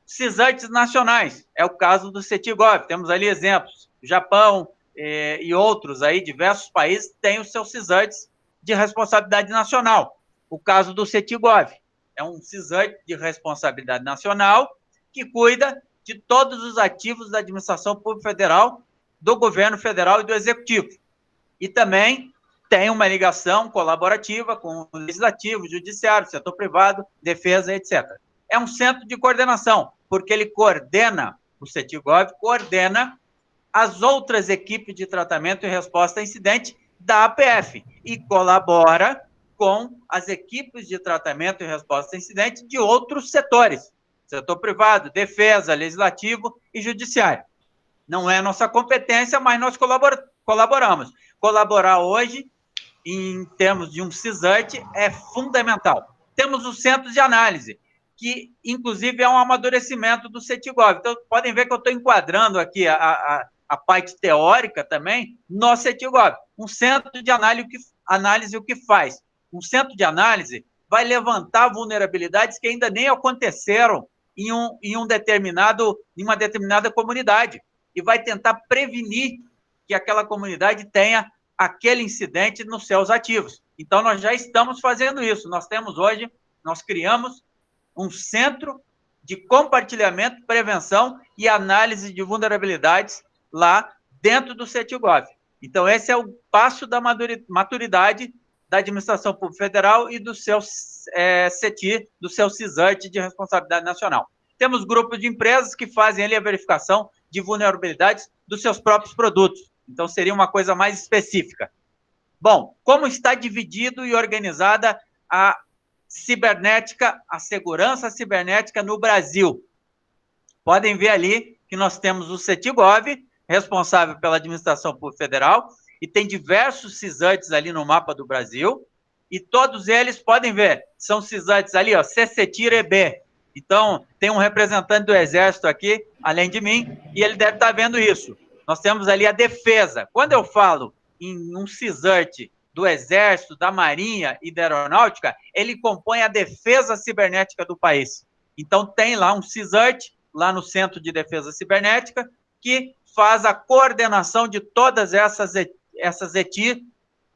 CISARTs nacionais, é o caso do CETIGOV. Temos ali exemplos. O Japão e outros aí, diversos países, têm os seus CISARTs de responsabilidade nacional. O caso do CETIGOV é um CISART de responsabilidade nacional que cuida de todos os ativos da Administração Pública Federal, do Governo Federal e do Executivo. E também tem uma ligação colaborativa com o Legislativo, Judiciário, setor privado, Defesa, etc. É um centro de coordenação, porque ele coordena, o CETIGOV coordena as outras equipes de tratamento e resposta a incidente da APF e colabora com as equipes de tratamento e resposta a incidente de outros setores, setor privado, defesa, legislativo e judiciário. Não é nossa competência, mas nós colaboramos. Colaborar hoje, em termos de um CISART, é fundamental. Temos os centros de análise, que, inclusive, é um amadurecimento do CETIGOV. Então, podem ver que eu estou enquadrando aqui a parte teórica também no CETIGOV. Um centro de análise, o que faz? Um centro de análise vai levantar vulnerabilidades que ainda nem aconteceram em uma determinada comunidade e vai tentar prevenir que aquela comunidade tenha aquele incidente nos seus ativos. Então, nós já estamos fazendo isso. Nós criamos um centro de compartilhamento, prevenção e análise de vulnerabilidades lá dentro do CETIGOV. Então, esse é o passo da maturidade da Administração Pública Federal e do seu CETI, do seu CISART de responsabilidade nacional. Temos grupos de empresas que fazem ali a verificação de vulnerabilidades dos seus próprios produtos. Então, seria uma coisa mais específica. Bom, como está dividido e organizada a cibernética, a segurança cibernética no Brasil? Podem ver ali que nós temos o CETIGOV, responsável pela Administração Pública Federal, e tem diversos CISARTs ali no mapa do Brasil, e todos eles, podem ver, são CISARTs ali, ó, CCTIR-EB. Então, tem um representante do Exército aqui, além de mim, e ele deve estar vendo isso. Nós temos ali a Defesa. Quando eu falo em um CISART do Exército, da Marinha e da Aeronáutica, ele compõe a defesa cibernética do país. Então, tem lá um CISART, lá no Centro de Defesa Cibernética, que faz a coordenação de todas essas ETI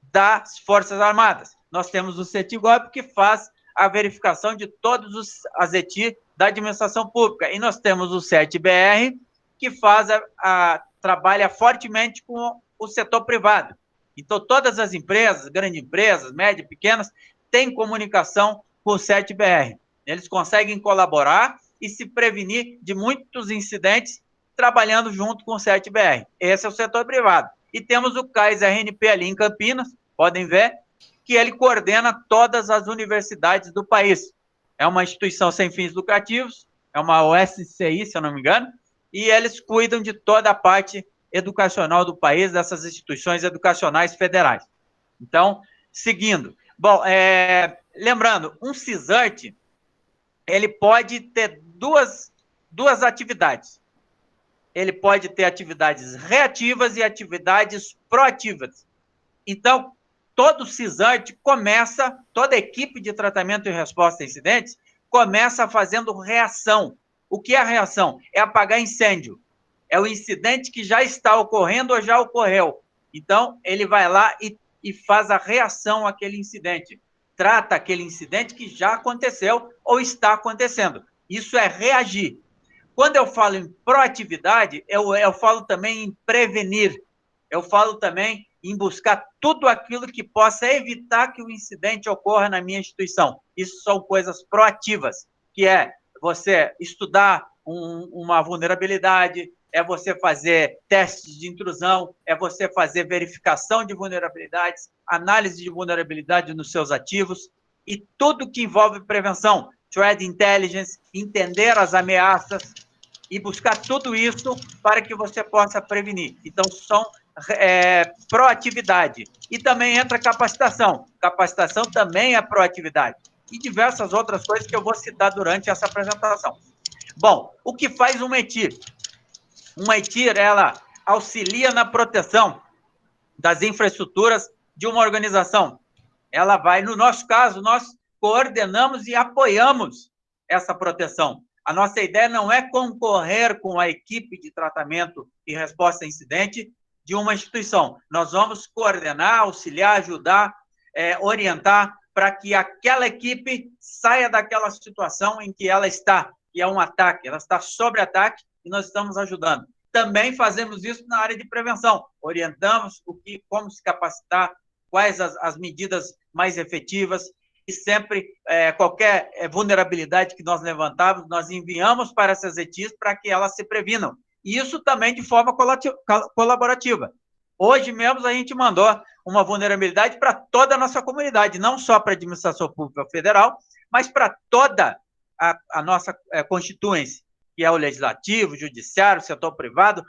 das Forças Armadas. Nós temos o CETIGOV, que faz a verificação de todas as ETI da administração pública. E nós temos o 7BR, que trabalha fortemente com o setor privado. Então, todas as empresas, grandes empresas, médias, pequenas, têm comunicação com o 7BR. Eles conseguem colaborar e se prevenir de muitos incidentes trabalhando junto com o 7BR. Esse é o setor privado. E temos o CAIS RNP ali em Campinas, podem ver, que ele coordena todas as universidades do país. É uma instituição sem fins lucrativos, é uma OSCI, se eu não me engano, e eles cuidam de toda a parte educacional do país, dessas instituições educacionais federais. Então, seguindo. Bom, lembrando, um CISART, ele pode ter duas atividades. Ele pode ter atividades reativas e atividades proativas. Então, todo CISART começa, toda equipe de tratamento e resposta a incidentes começa fazendo reação. O que é a reação? É apagar incêndio. É o incidente que já está ocorrendo ou já ocorreu. Então, ele vai lá e faz a reação àquele incidente. Trata aquele incidente que já aconteceu ou está acontecendo. Isso é reagir. Quando eu falo em proatividade, eu falo também em prevenir. Eu falo também em buscar tudo aquilo que possa evitar que o incidente ocorra na minha instituição. Isso são coisas proativas, que é você estudar uma vulnerabilidade, é você fazer testes de intrusão, é você fazer verificação de vulnerabilidades, análise de vulnerabilidade nos seus ativos, e tudo que envolve prevenção, threat intelligence, entender as ameaças, e buscar tudo isso para que você possa prevenir. Então, são proatividade. E também entra capacitação. Capacitação também é proatividade. E diversas outras coisas que eu vou citar durante essa apresentação. Bom, o que faz uma ETIR? Uma ETIR, ela auxilia na proteção das infraestruturas de uma organização. Ela vai, no nosso caso, nós coordenamos e apoiamos essa proteção. A nossa ideia não é concorrer com a equipe de tratamento e resposta a incidente de uma instituição. Nós vamos coordenar, auxiliar, ajudar, orientar para que aquela equipe saia daquela situação em que ela está, que é um ataque, ela está sob ataque e nós estamos ajudando. Também fazemos isso na área de prevenção. Orientamos como se capacitar, quais as medidas mais efetivas, e sempre, qualquer vulnerabilidade que nós levantamos, nós enviamos para essas ETIs para que elas se previnam. E isso também de forma colaborativa. Hoje mesmo a gente mandou uma vulnerabilidade para toda a nossa comunidade, não só para a administração pública federal, mas para toda a nossa constituinte, que é o legislativo, o judiciário, o setor privado,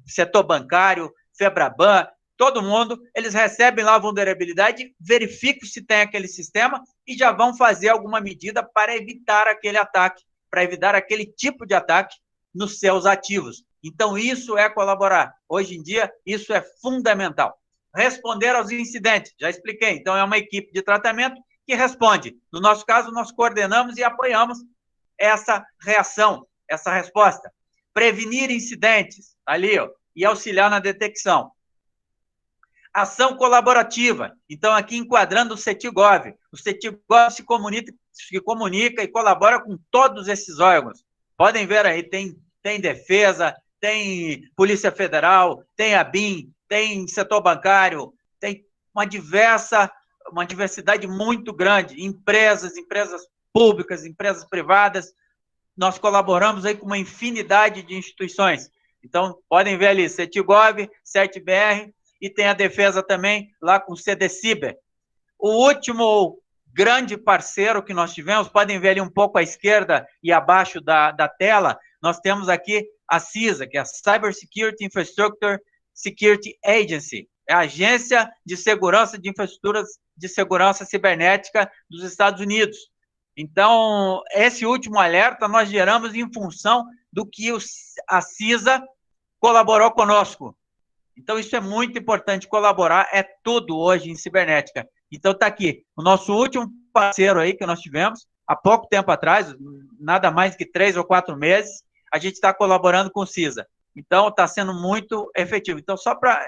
setor bancário, FEBRABAN, todo mundo, eles recebem lá a vulnerabilidade, verificam se tem aquele sistema e já vão fazer alguma medida para evitar aquele ataque, para evitar aquele tipo de ataque nos seus ativos. Então, isso é colaborar. Hoje em dia, isso é fundamental. Responder aos incidentes, já expliquei. Então, é uma equipe de tratamento que responde. No nosso caso, nós coordenamos e apoiamos essa reação, essa resposta. Prevenir incidentes, ali, ó, e auxiliar na detecção. Ação colaborativa. Então, aqui enquadrando o CETIGOV. O CETIGOV se comunica e colabora com todos esses órgãos. Podem ver aí, tem defesa, tem Polícia Federal, tem a BIM, tem setor bancário, tem uma diversidade muito grande. Empresas públicas, empresas privadas. Nós colaboramos aí com uma infinidade de instituições. Então, podem ver ali, CETIGOV, 7BR, e tem a defesa também lá com o CDCiber. O último grande parceiro que nós tivemos, podem ver ali um pouco à esquerda e abaixo da tela, nós temos aqui a CISA, que é a Cyber Security Infrastructure Security Agency, é a Agência de Segurança de Infraestruturas de Segurança Cibernética dos Estados Unidos. Então, esse último alerta nós geramos em função do que a CISA colaborou conosco. Então, isso é muito importante, colaborar é tudo hoje em cibernética. Então, está aqui, o nosso último parceiro aí que nós tivemos, há pouco tempo atrás, nada mais que 3 ou 4 meses, a gente está colaborando com o CISA. Então, está sendo muito efetivo. Então, só para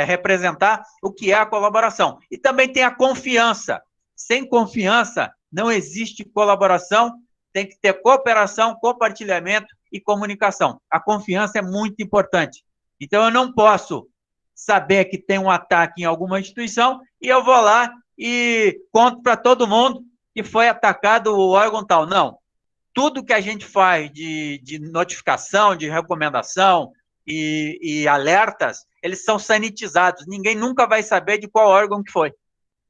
representar o que é a colaboração. E também tem a confiança. Sem confiança, não existe colaboração tem que ter cooperação, compartilhamento e comunicação. A confiança é muito importante. Então, eu não posso saber que tem um ataque em alguma instituição e eu vou lá e conto para todo mundo que foi atacado o órgão tal. Não. Tudo que a gente faz de notificação, de recomendação e alertas, eles são sanitizados. Ninguém nunca vai saber de qual órgão que foi.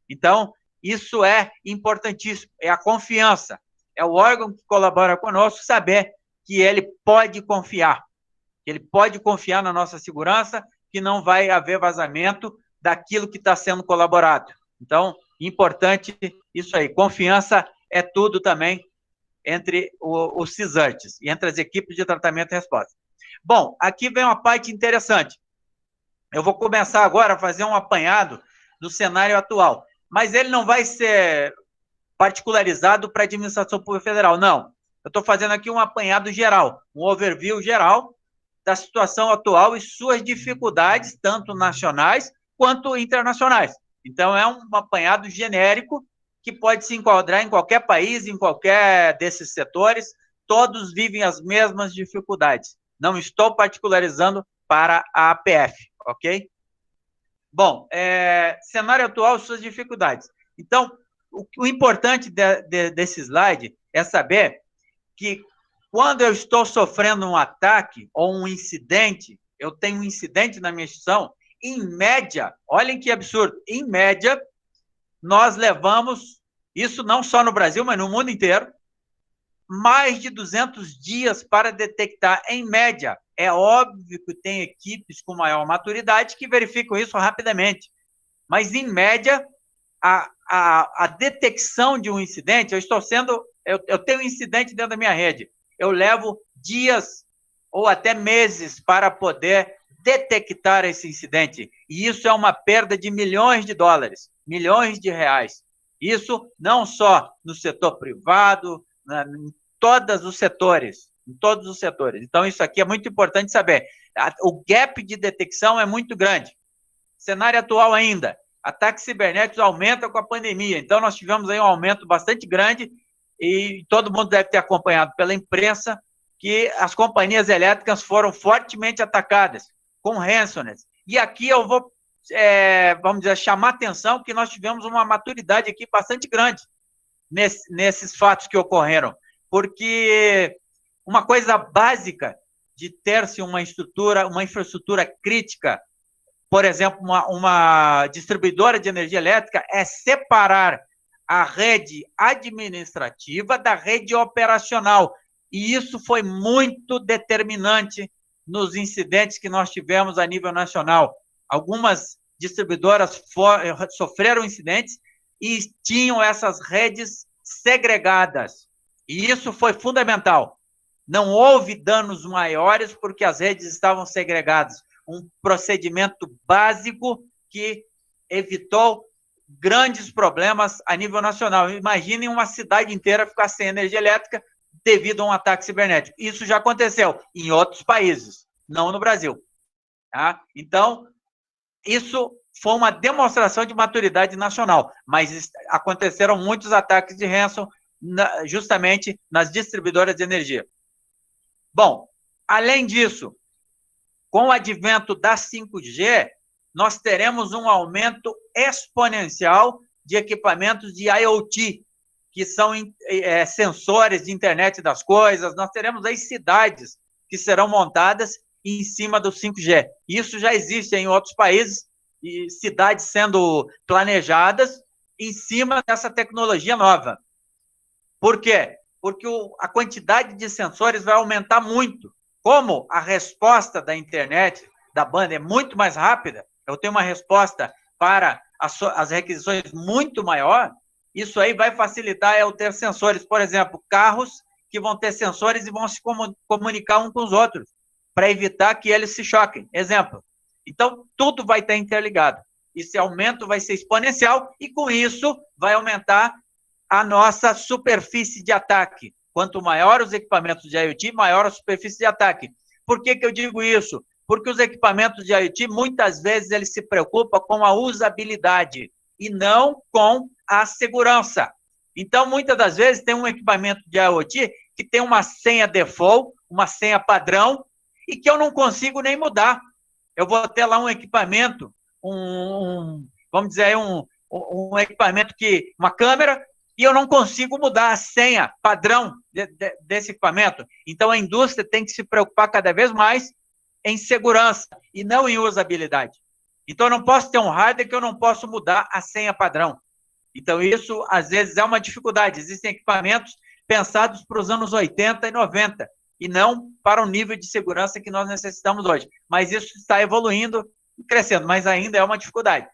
Então, isso é importantíssimo. É a confiança. É o órgão que colabora conosco saber que ele pode confiar. Que ele pode confiar na nossa segurança, que não vai haver vazamento daquilo que está sendo colaborado. Então, importante isso aí. Confiança é tudo também entre os CISARTs e entre as equipes de tratamento e resposta. Bom, aqui vem uma parte interessante. Eu vou começar agora a fazer um apanhado do cenário atual, mas ele não vai ser particularizado para a administração pública federal, não. Eu estou fazendo aqui um apanhado geral, um overview geral da situação atual e suas dificuldades, tanto nacionais quanto internacionais. Então, é um apanhado genérico que pode se enquadrar em qualquer país, em qualquer desses setores, todos vivem as mesmas dificuldades. Não estou particularizando para a APF, ok? Bom, cenário atual, suas dificuldades. Então, o importante desse slide é saber que quando eu estou sofrendo um ataque ou um incidente, eu tenho um incidente na minha instituição, em média, olhem que absurdo, em média, nós levamos, isso não só no Brasil, mas no mundo inteiro, mais de 200 dias para detectar, em média. É óbvio que tem equipes com maior maturidade que verificam isso rapidamente, mas, em média, a detecção de um incidente, eu tenho um incidente dentro da minha rede, eu levo dias ou até meses para poder detectar esse incidente. E isso é uma perda de milhões de dólares, milhões de reais. Isso não só no setor privado, em todos os setores. Então, isso aqui é muito importante saber. O gap de detecção é muito grande. Cenário atual ainda, ataques cibernéticos aumentam com a pandemia. Então, nós tivemos aí um aumento bastante grande e todo mundo deve ter acompanhado pela imprensa que as companhias elétricas foram fortemente atacadas com ransomware. E aqui eu vou, vamos dizer, chamar atenção que nós tivemos uma maturidade aqui bastante grande nesses fatos que ocorreram, porque uma coisa básica de ter-se uma infraestrutura crítica, por exemplo, uma distribuidora de energia elétrica, é separar a rede administrativa da rede operacional. E isso foi muito determinante nos incidentes que nós tivemos a nível nacional. Algumas distribuidoras sofreram incidentes e tinham essas redes segregadas. E isso foi fundamental. Não houve danos maiores porque as redes estavam segregadas. Um procedimento básico que evitou grandes problemas a nível nacional. Imaginem uma cidade inteira ficar sem energia elétrica devido a um ataque cibernético. Isso já aconteceu em outros países, não no Brasil. Tá? Então, isso foi uma demonstração de maturidade nacional, mas aconteceram muitos ataques de ransom justamente nas distribuidoras de energia. Bom, além disso, com o advento da 5G, nós teremos um aumento exponencial de equipamentos de IoT, que são sensores de internet das coisas. Nós teremos aí cidades que serão montadas em cima do 5G. Isso já existe em outros países, e cidades sendo planejadas em cima dessa tecnologia nova. Por quê? Porque a quantidade de sensores vai aumentar muito. Como a resposta da internet, da banda, é muito mais rápida, eu tenho uma resposta para as requisições muito maior, isso aí vai facilitar eu ter sensores. Por exemplo, carros que vão ter sensores e vão se comunicar uns com os outros, para evitar que eles se choquem. Exemplo. Então, tudo vai estar interligado. Esse aumento vai ser exponencial e, com isso, vai aumentar a nossa superfície de ataque. Quanto maior os equipamentos de IoT, maior a superfície de ataque. Por que eu digo isso? Porque os equipamentos de IoT, muitas vezes, eles se preocupam com a usabilidade e não com a segurança. Então, muitas das vezes, tem um equipamento de IoT que tem uma senha default, uma senha padrão, e que eu não consigo nem mudar. Eu vou ter lá um equipamento, vamos dizer, um equipamento uma câmera, e eu não consigo mudar a senha padrão desse equipamento. Então, a indústria tem que se preocupar cada vez mais em segurança e não em usabilidade. Então, eu não posso ter um hardware que eu não posso mudar a senha padrão. Então, isso, às vezes, é uma dificuldade. Existem equipamentos pensados para os anos 80 e 90, e não para o nível de segurança que nós necessitamos hoje. Mas isso está evoluindo e crescendo, mas ainda é uma dificuldade.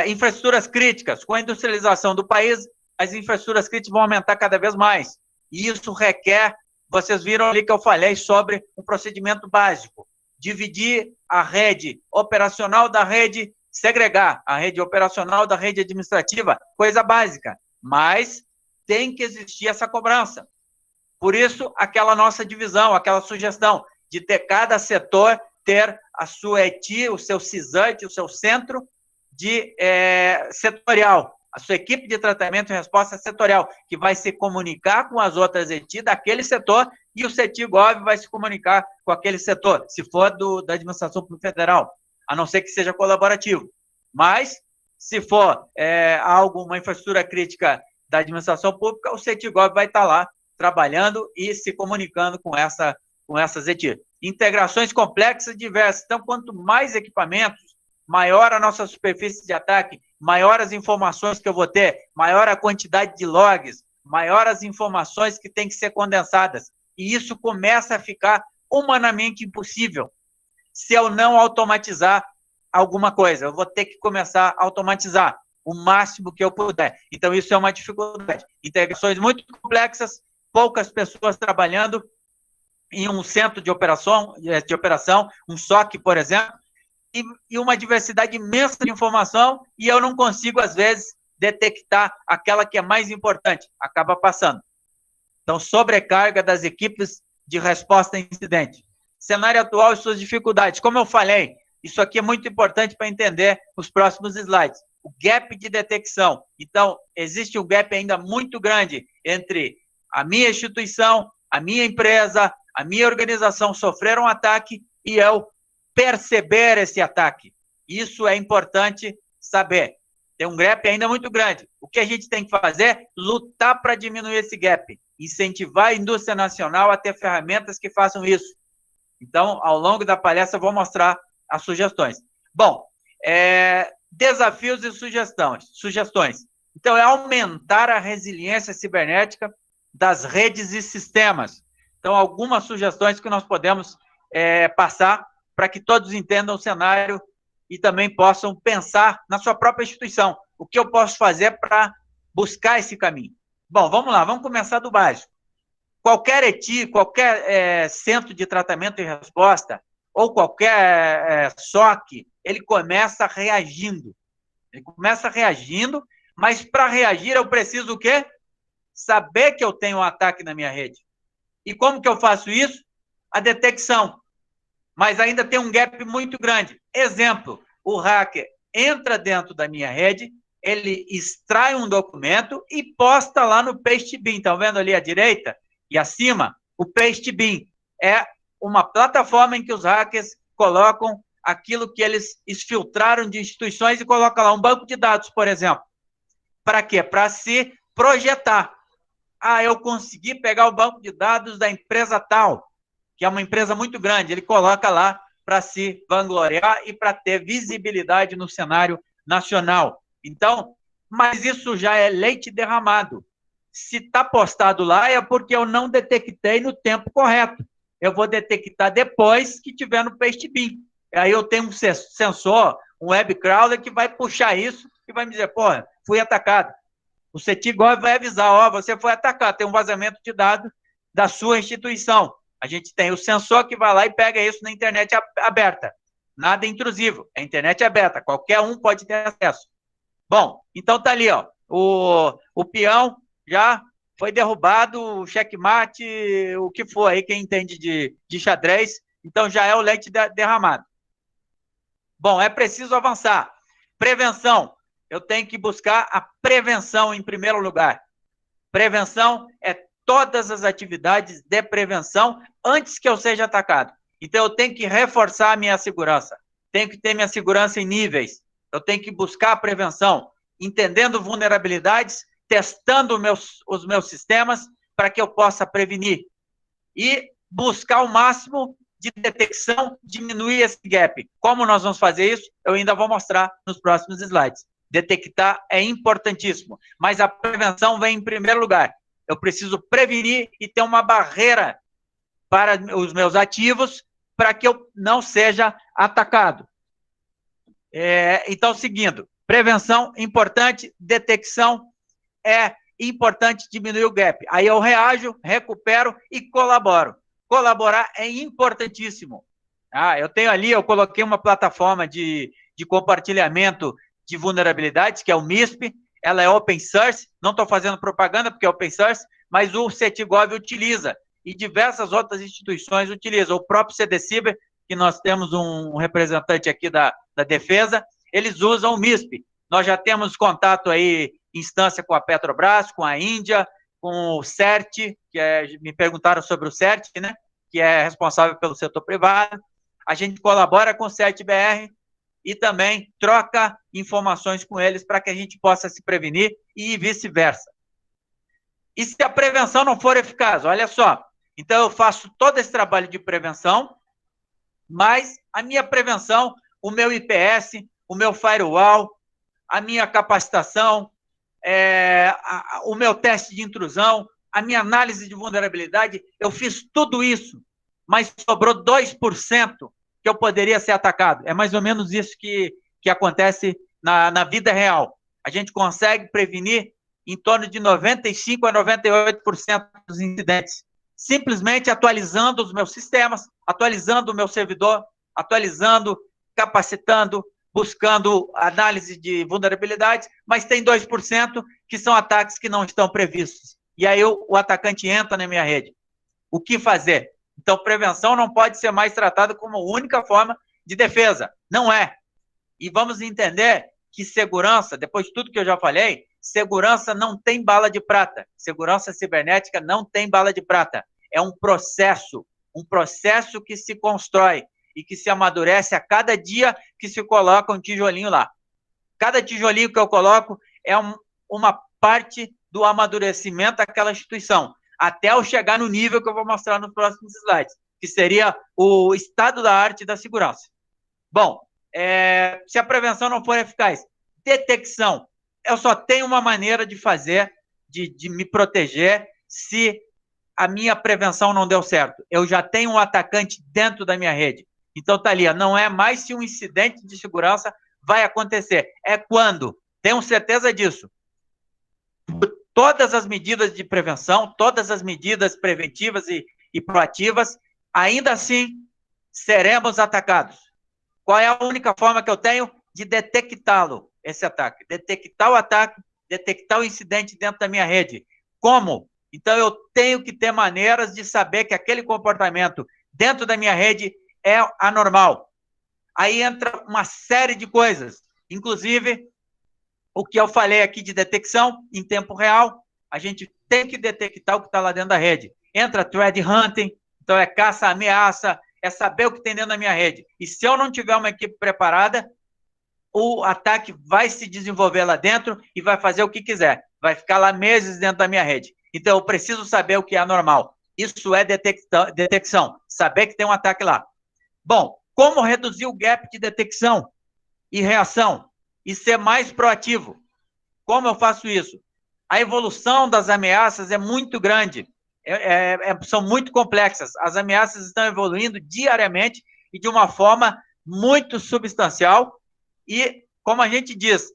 Infraestruturas críticas. Com a industrialização do país, as infraestruturas críticas vão aumentar cada vez mais. E isso requer, vocês viram ali que eu falei sobre um procedimento básico, dividir a rede operacional da rede, segregar a rede operacional da rede administrativa, coisa básica, mas tem que existir essa cobrança. Por isso, aquela nossa divisão, aquela sugestão de ter cada setor ter a sua ETI, o seu CISAT, o seu centro de setorial, a sua equipe de tratamento e resposta setorial, que vai se comunicar com as outras ETI daquele setor, e o CETIGOV vai se comunicar com aquele setor, se for da administração pública federal, a não ser que seja colaborativo. Mas, se for uma infraestrutura crítica da administração pública, o CETIGOV vai estar lá trabalhando e se comunicando com essas ETI. Integrações complexas e diversas. Então, quanto mais equipamentos, maior a nossa superfície de ataque, maior as informações que eu vou ter, maior a quantidade de logs, maior as informações que têm que ser condensadas. E isso começa a ficar humanamente impossível se eu não automatizar alguma coisa. Eu vou ter que começar a automatizar o máximo que eu puder. Então, isso é uma dificuldade. Integrações muito complexas, poucas pessoas trabalhando em um centro de operação, um SOC, por exemplo, e uma diversidade imensa de informação, e eu não consigo, às vezes, detectar aquela que é mais importante, acaba passando. Então, sobrecarga das equipes de resposta a incidente. Cenário atual e suas dificuldades. Como eu falei, isso aqui é muito importante para entender os próximos slides. O gap de detecção. Então, existe um gap ainda muito grande entre a minha instituição, a minha empresa, a minha organização sofrer um ataque e eu perceber esse ataque. Isso é importante saber. Tem um gap ainda muito grande. O que a gente tem que fazer? Lutar para diminuir esse gap. Incentivar a indústria nacional a ter ferramentas que façam isso. Então, ao longo da palestra, eu vou mostrar as sugestões. Bom, desafios e sugestões. Então, é aumentar a resiliência cibernética das redes e sistemas. Então, algumas sugestões que nós podemos passar para que todos entendam o cenário e também possam pensar na sua própria instituição. O que eu posso fazer para buscar esse caminho? Bom, vamos lá, vamos começar do básico. Qualquer ETI, qualquer centro de tratamento e resposta, ou qualquer SOC, ele começa reagindo. Ele começa reagindo, mas para reagir eu preciso o quê? Saber que eu tenho um ataque na minha rede. E como que eu faço isso? A detecção. Mas ainda tem um gap muito grande. Exemplo, o hacker entra dentro da minha rede, ele extrai um documento e posta lá no Pastebin. Estão vendo ali à direita e acima? O Pastebin é uma plataforma em que os hackers colocam aquilo que eles exfiltraram de instituições e colocam lá um banco de dados, por exemplo. Para quê? Para se projetar. Eu consegui pegar o banco de dados da empresa tal, que é uma empresa muito grande. Ele coloca lá para se vangloriar e para ter visibilidade no cenário nacional. Então, mas isso já é leite derramado. Se está postado lá, é porque eu não detectei no tempo correto. Eu vou detectar depois que tiver no Pastebin. Aí eu tenho um sensor, um web crawler, que vai puxar isso e vai me dizer, porra, fui atacado. O CETIGOV vai avisar, você foi atacado, tem um vazamento de dados da sua instituição. A gente tem o sensor que vai lá e pega isso na internet aberta. Nada intrusivo, é internet aberta, qualquer um pode ter acesso. Bom, então tá ali, o peão já foi derrubado, o checkmate, o que for aí, quem entende de xadrez, então já é o leite derramado. Bom, é preciso avançar. Prevenção. Eu tenho que buscar a prevenção em primeiro lugar. Prevenção é todas as atividades de prevenção antes que eu seja atacado. Então, eu tenho que reforçar a minha segurança. Tenho que ter minha segurança em níveis. Eu tenho que buscar a prevenção, entendendo vulnerabilidades, testando os meus sistemas para que eu possa prevenir. E buscar o máximo de detecção, diminuir esse gap. Como nós vamos fazer isso? Eu ainda vou mostrar nos próximos slides. Detectar é importantíssimo, mas a prevenção vem em primeiro lugar. Eu preciso prevenir e ter uma barreira para os meus ativos para que eu não seja atacado. Então, seguindo, prevenção, importante, detecção, é importante diminuir o gap. Aí eu reajo, recupero e colaboro. Colaborar é importantíssimo. Eu tenho ali, eu coloquei uma plataforma de compartilhamento de vulnerabilidades, que é o MISP, ela é open source, não estou fazendo propaganda porque é open source, mas o CETIGOV utiliza, e diversas outras instituições utilizam. O próprio CDCiber, que nós temos um representante aqui da Defesa, eles usam o MISP. Nós já temos contato aí, instância com a Petrobras, com a Índia, com o CERT, me perguntaram sobre o CERT, né, que é responsável pelo setor privado. A gente colabora com o CERT-BR e também troca informações com eles para que a gente possa se prevenir e vice-versa. E se a prevenção não for eficaz? Olha só, então eu faço todo esse trabalho de prevenção, mas a minha prevenção, o meu IPS, o meu firewall, a minha capacitação, o meu teste de intrusão, a minha análise de vulnerabilidade, eu fiz tudo isso, mas sobrou 2% que eu poderia ser atacado. É mais ou menos isso que acontece na vida real. A gente consegue prevenir em torno de 95% a 98% dos incidentes, simplesmente atualizando os meus sistemas, atualizando o meu servidor, atualizando, capacitando, buscando análise de vulnerabilidades, mas tem 2% que são ataques que não estão previstos. E aí o atacante entra na minha rede. O que fazer? Então, prevenção não pode ser mais tratada como única forma de defesa. Não é. E vamos entender que segurança, depois de tudo que eu já falei, segurança não tem bala de prata. Segurança cibernética não tem bala de prata. É um processo que se constrói e que se amadurece a cada dia que se coloca um tijolinho lá. Cada tijolinho que eu coloco é uma parte do amadurecimento daquela instituição, até eu chegar no nível que eu vou mostrar nos próximos slides, que seria o estado da arte da segurança. Bom, se a prevenção não for eficaz, detecção. Eu só tenho uma maneira de fazer, de me proteger, se a minha prevenção não deu certo. Eu já tenho um atacante dentro da minha rede. Então, tá ali, não é mais se um incidente de segurança vai acontecer, é quando. Tenho certeza disso. Todas as medidas de prevenção, todas as medidas preventivas e proativas, ainda assim, seremos atacados. Qual é a única forma que eu tenho de detectá-lo, esse ataque? Detectar o ataque, detectar o incidente dentro da minha rede. Como? Então, eu tenho que ter maneiras de saber que aquele comportamento dentro da minha rede é anormal. Aí entra uma série de coisas, inclusive o que eu falei aqui de detecção em tempo real, a gente tem que detectar o que está lá dentro da rede. Entra threat hunting, então é caça-ameaça, é saber o que tem dentro da minha rede. E se eu não tiver uma equipe preparada, o ataque vai se desenvolver lá dentro e vai fazer o que quiser. Vai ficar lá meses dentro da minha rede. Então, eu preciso saber o que é anormal. Isso é detecção, saber que tem um ataque lá. Bom, como reduzir o gap de detecção e reação e ser mais proativo? Como eu faço isso? A evolução das ameaças é muito grande, são muito complexas. As ameaças estão evoluindo diariamente e de uma forma muito substancial e, como a gente diz,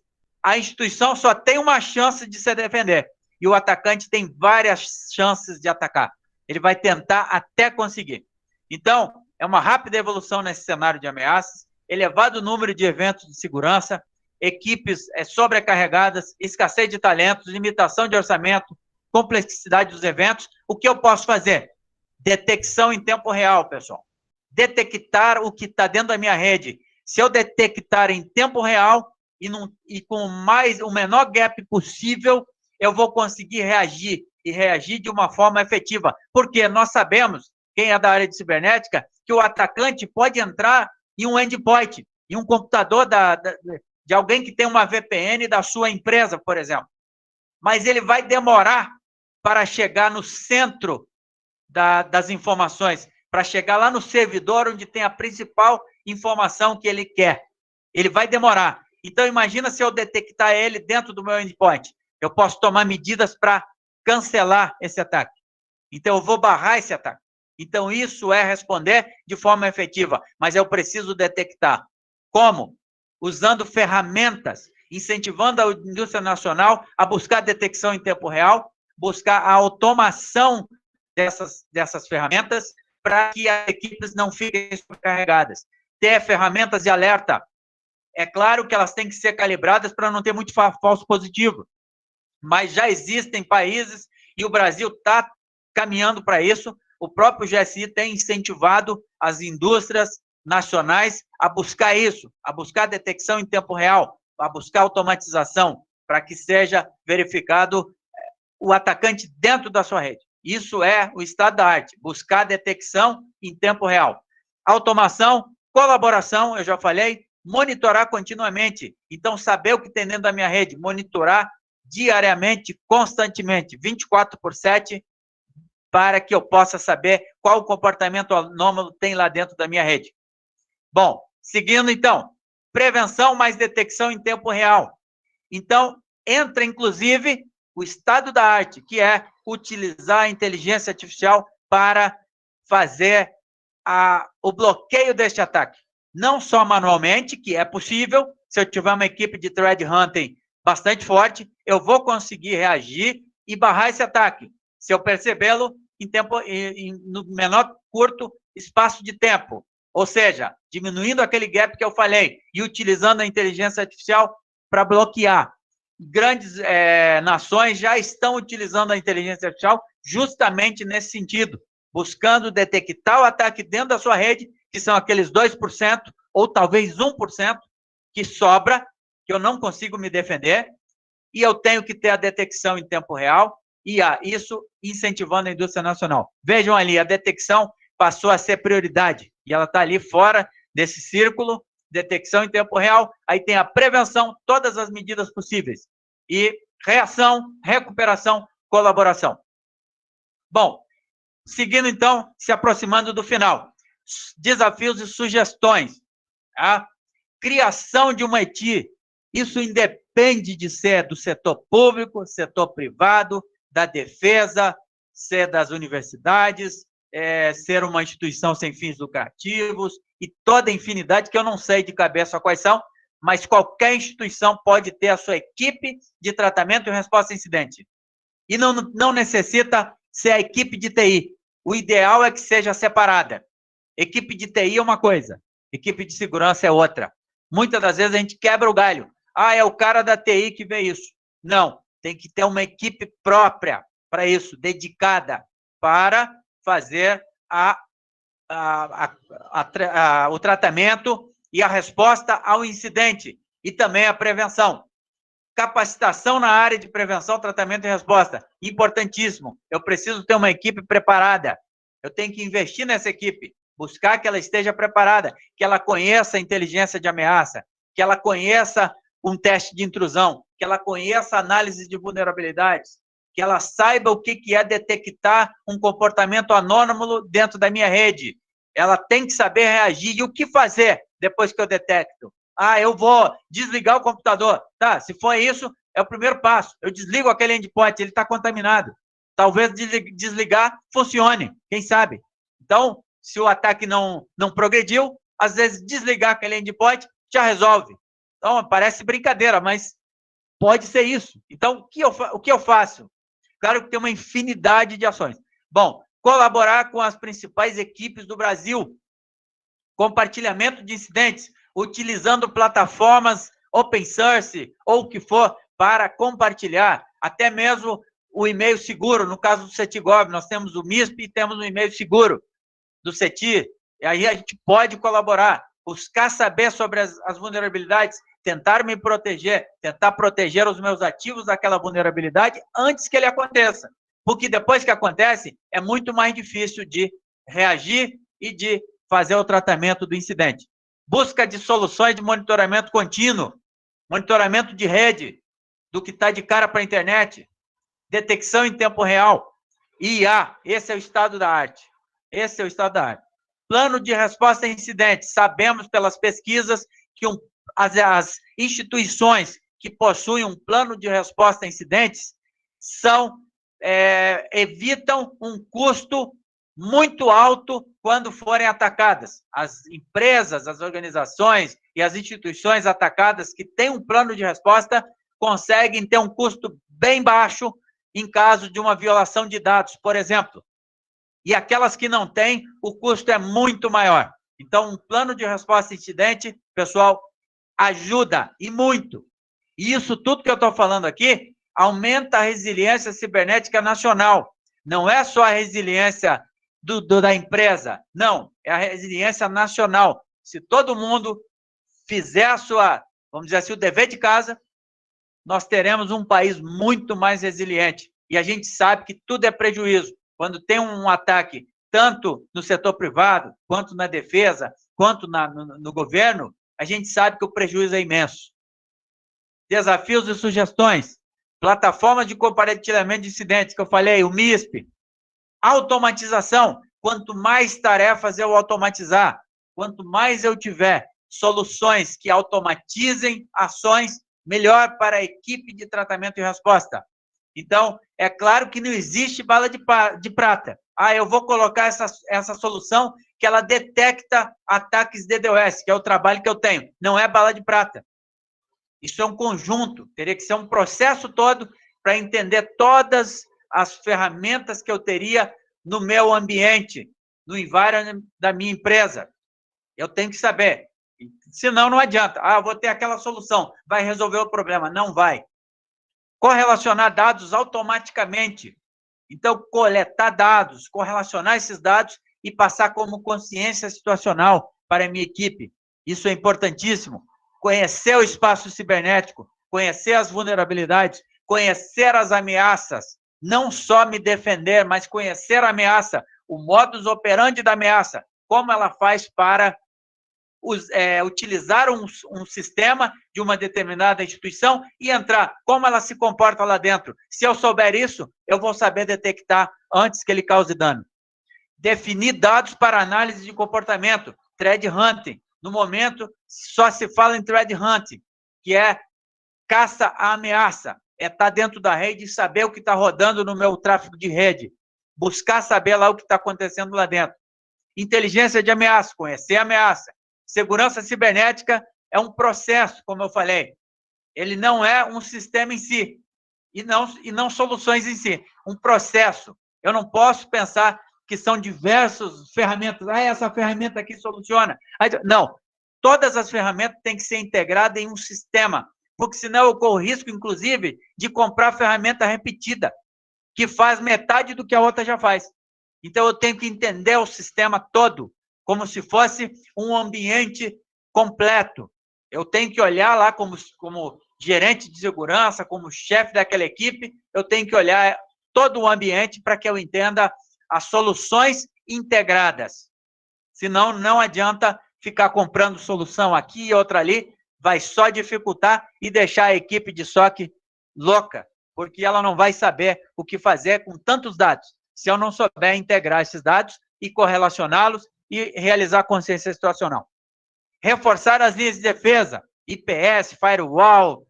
a instituição só tem uma chance de se defender e o atacante tem várias chances de atacar. Ele vai tentar até conseguir. Então, é uma rápida evolução nesse cenário de ameaças, elevado número de eventos de segurança, equipes sobrecarregadas, escassez de talentos, limitação de orçamento, complexidade dos eventos. O que eu posso fazer? Detecção em tempo real, pessoal. Detectar o que está dentro da minha rede. Se eu detectar em tempo real e com o menor gap possível, eu vou conseguir reagir e reagir de uma forma efetiva. Porque nós sabemos, quem é da área de cibernética, que o atacante pode entrar em um endpoint, em um computador de alguém que tem uma VPN da sua empresa, por exemplo. Mas ele vai demorar para chegar no centro das informações, para chegar lá no servidor onde tem a principal informação que ele quer. Ele vai demorar. Então, imagina se eu detectar ele dentro do meu endpoint. Eu posso tomar medidas para cancelar esse ataque. Então, eu vou barrar esse ataque. Então, isso é responder de forma efetiva, mas eu preciso detectar. Como? Usando ferramentas, incentivando a indústria nacional a buscar detecção em tempo real, buscar a automação dessas ferramentas para que as equipes não fiquem sobrecarregadas. Ter ferramentas de alerta. É claro que elas têm que ser calibradas para não ter muito falso positivo, mas já existem países e o Brasil está caminhando para isso. O próprio GSI tem incentivado as indústrias nacionais a buscar isso, a buscar detecção em tempo real, a buscar automatização, para que seja verificado o atacante dentro da sua rede. Isso é o estado da arte, buscar detecção em tempo real. Automação, colaboração, eu já falei, monitorar continuamente. Então, saber o que tem dentro da minha rede, monitorar diariamente, constantemente, 24/7, para que eu possa saber qual o comportamento anômalo tem lá dentro da minha rede. Bom, seguindo então, prevenção mais detecção em tempo real. Então, entra inclusive o estado da arte, que é utilizar a inteligência artificial para fazer o bloqueio deste ataque. Não só manualmente, que é possível, se eu tiver uma equipe de threat hunting bastante forte, eu vou conseguir reagir e barrar esse ataque, se eu percebê-lo no menor curto espaço de tempo. Ou seja, diminuindo aquele gap que eu falei e utilizando a inteligência artificial para bloquear. Grandes nações já estão utilizando a inteligência artificial justamente nesse sentido, buscando detectar o ataque dentro da sua rede, que são aqueles 2%, ou talvez 1%, que sobra, que eu não consigo me defender, e eu tenho que ter a detecção em tempo real, e isso incentivando a indústria nacional. Vejam ali, a detecção passou a ser prioridade, e ela está ali fora desse círculo, detecção em tempo real, aí tem a prevenção, todas as medidas possíveis, e reação, recuperação, colaboração. Bom, seguindo então, se aproximando do final, desafios e sugestões. A criação de uma ETI, isso independe de ser do setor público, setor privado, da defesa, ser das universidades, ser uma instituição sem fins lucrativos, e toda a infinidade que eu não sei de cabeça quais são, mas qualquer instituição pode ter a sua equipe de tratamento e resposta a incidente. E não necessita ser a equipe de TI. O ideal é que seja separada. Equipe de TI é uma coisa, equipe de segurança é outra. Muitas das vezes a gente quebra o galho. É o cara da TI que vê isso. Não, tem que ter uma equipe própria para isso, dedicada, para fazer o tratamento e a resposta ao incidente, e também a prevenção. Capacitação na área de prevenção, tratamento e resposta, importantíssimo. Eu preciso ter uma equipe preparada, eu tenho que investir nessa equipe, buscar que ela esteja preparada, que ela conheça a inteligência de ameaça, que ela conheça um teste de intrusão, que ela conheça análise de vulnerabilidades, que ela saiba o que é detectar um comportamento anômalo dentro da minha rede. Ela tem que saber reagir. E o que fazer depois que eu detecto? Eu vou desligar o computador. Tá, se for isso, é o primeiro passo. Eu desligo aquele endpoint, ele está contaminado. Talvez desligar funcione, quem sabe? Então, se o ataque não progrediu, às vezes desligar aquele endpoint já resolve. Então, parece brincadeira, mas pode ser isso. Então, o que eu faço? Claro que tem uma infinidade de ações. Bom, colaborar com as principais equipes do Brasil, compartilhamento de incidentes, utilizando plataformas open source ou o que for para compartilhar, até mesmo o e-mail seguro, no caso do CETIGOV, nós temos o MISP e temos o e-mail seguro do CETI, e aí a gente pode colaborar, buscar saber sobre as vulnerabilidades, tentar me proteger, tentar proteger os meus ativos daquela vulnerabilidade antes que ele aconteça. porque depois que acontece, é muito mais difícil de reagir e de fazer o tratamento do incidente. Busca de soluções de monitoramento contínuo, monitoramento de rede, do que está de cara para a internet, detecção em tempo real, IA, esse é o estado da arte. Esse é o estado da arte. Plano de resposta a incidentes. Sabemos pelas pesquisas que as instituições que possuem um plano de resposta a incidentes evitam um custo muito alto quando forem atacadas. As empresas, as organizações e as instituições atacadas que têm um plano de resposta conseguem ter um custo bem baixo em caso de uma violação de dados, por exemplo. E aquelas que não têm, o custo é muito maior. Então, um plano de resposta a incidente, pessoal, ajuda, e muito. E isso tudo que eu estou falando aqui aumenta a resiliência cibernética nacional. Não é só a resiliência da empresa, não, é a resiliência nacional. Se todo mundo fizer a sua, vamos dizer assim, o dever de casa, nós teremos um país muito mais resiliente. E a gente sabe que tudo é prejuízo. Quando tem um ataque, tanto no setor privado, quanto na defesa, quanto no governo, a gente sabe que o prejuízo é imenso. Desafios e sugestões. Plataforma de compartilhamento de incidentes, que eu falei, o MISP. Automatização. Quanto mais tarefas eu automatizar, quanto mais eu tiver soluções que automatizem ações, melhor para a equipe de tratamento e resposta. Então, é claro que não existe bala de prata. Eu vou colocar essa solução que ela detecta ataques DDoS, que é o trabalho que eu tenho. Não é bala de prata. Isso é um conjunto, teria que ser um processo todo para entender todas as ferramentas que eu teria no meu ambiente, no environment da minha empresa. Eu tenho que saber. Senão, não adianta. Eu vou ter aquela solução, vai resolver o problema. Não vai. Correlacionar dados automaticamente. Então, coletar dados, correlacionar esses dados e passar como consciência situacional para a minha equipe. Isso é importantíssimo. Conhecer o espaço cibernético, conhecer as vulnerabilidades, conhecer as ameaças. Não só me defender, mas conhecer a ameaça, o modus operandi da ameaça, como ela faz para utilizar um sistema de uma determinada instituição e entrar, como ela se comporta lá dentro. Se eu souber isso, eu vou saber detectar antes que ele cause dano. Definir dados para análise de comportamento, threat hunting. No momento, só se fala em threat hunting, que é caça à ameaça. É estar dentro da rede e saber o que está rodando no meu tráfego de rede. Buscar saber lá o que está acontecendo lá dentro. Inteligência de ameaça, conhecer a ameaça. Segurança cibernética é um processo, como eu falei. Ele não é um sistema em si, e não soluções em si. Um processo. Eu não posso pensar que são diversas ferramentas. Essa ferramenta aqui soluciona. Não. Todas as ferramentas têm que ser integradas em um sistema, porque senão eu corro risco, inclusive, de comprar ferramenta repetida, que faz metade do que a outra já faz. Então, eu tenho que entender o sistema todo, como se fosse um ambiente completo. Eu tenho que olhar lá como gerente de segurança, como chefe daquela equipe, eu tenho que olhar todo o ambiente para que eu entenda as soluções integradas. Senão, não adianta ficar comprando solução aqui e outra ali, vai só dificultar e deixar a equipe de SOC louca, porque ela não vai saber o que fazer com tantos dados, se eu não souber integrar esses dados e correlacioná-los e realizar consciência situacional. Reforçar as linhas de defesa, IPS, Firewall,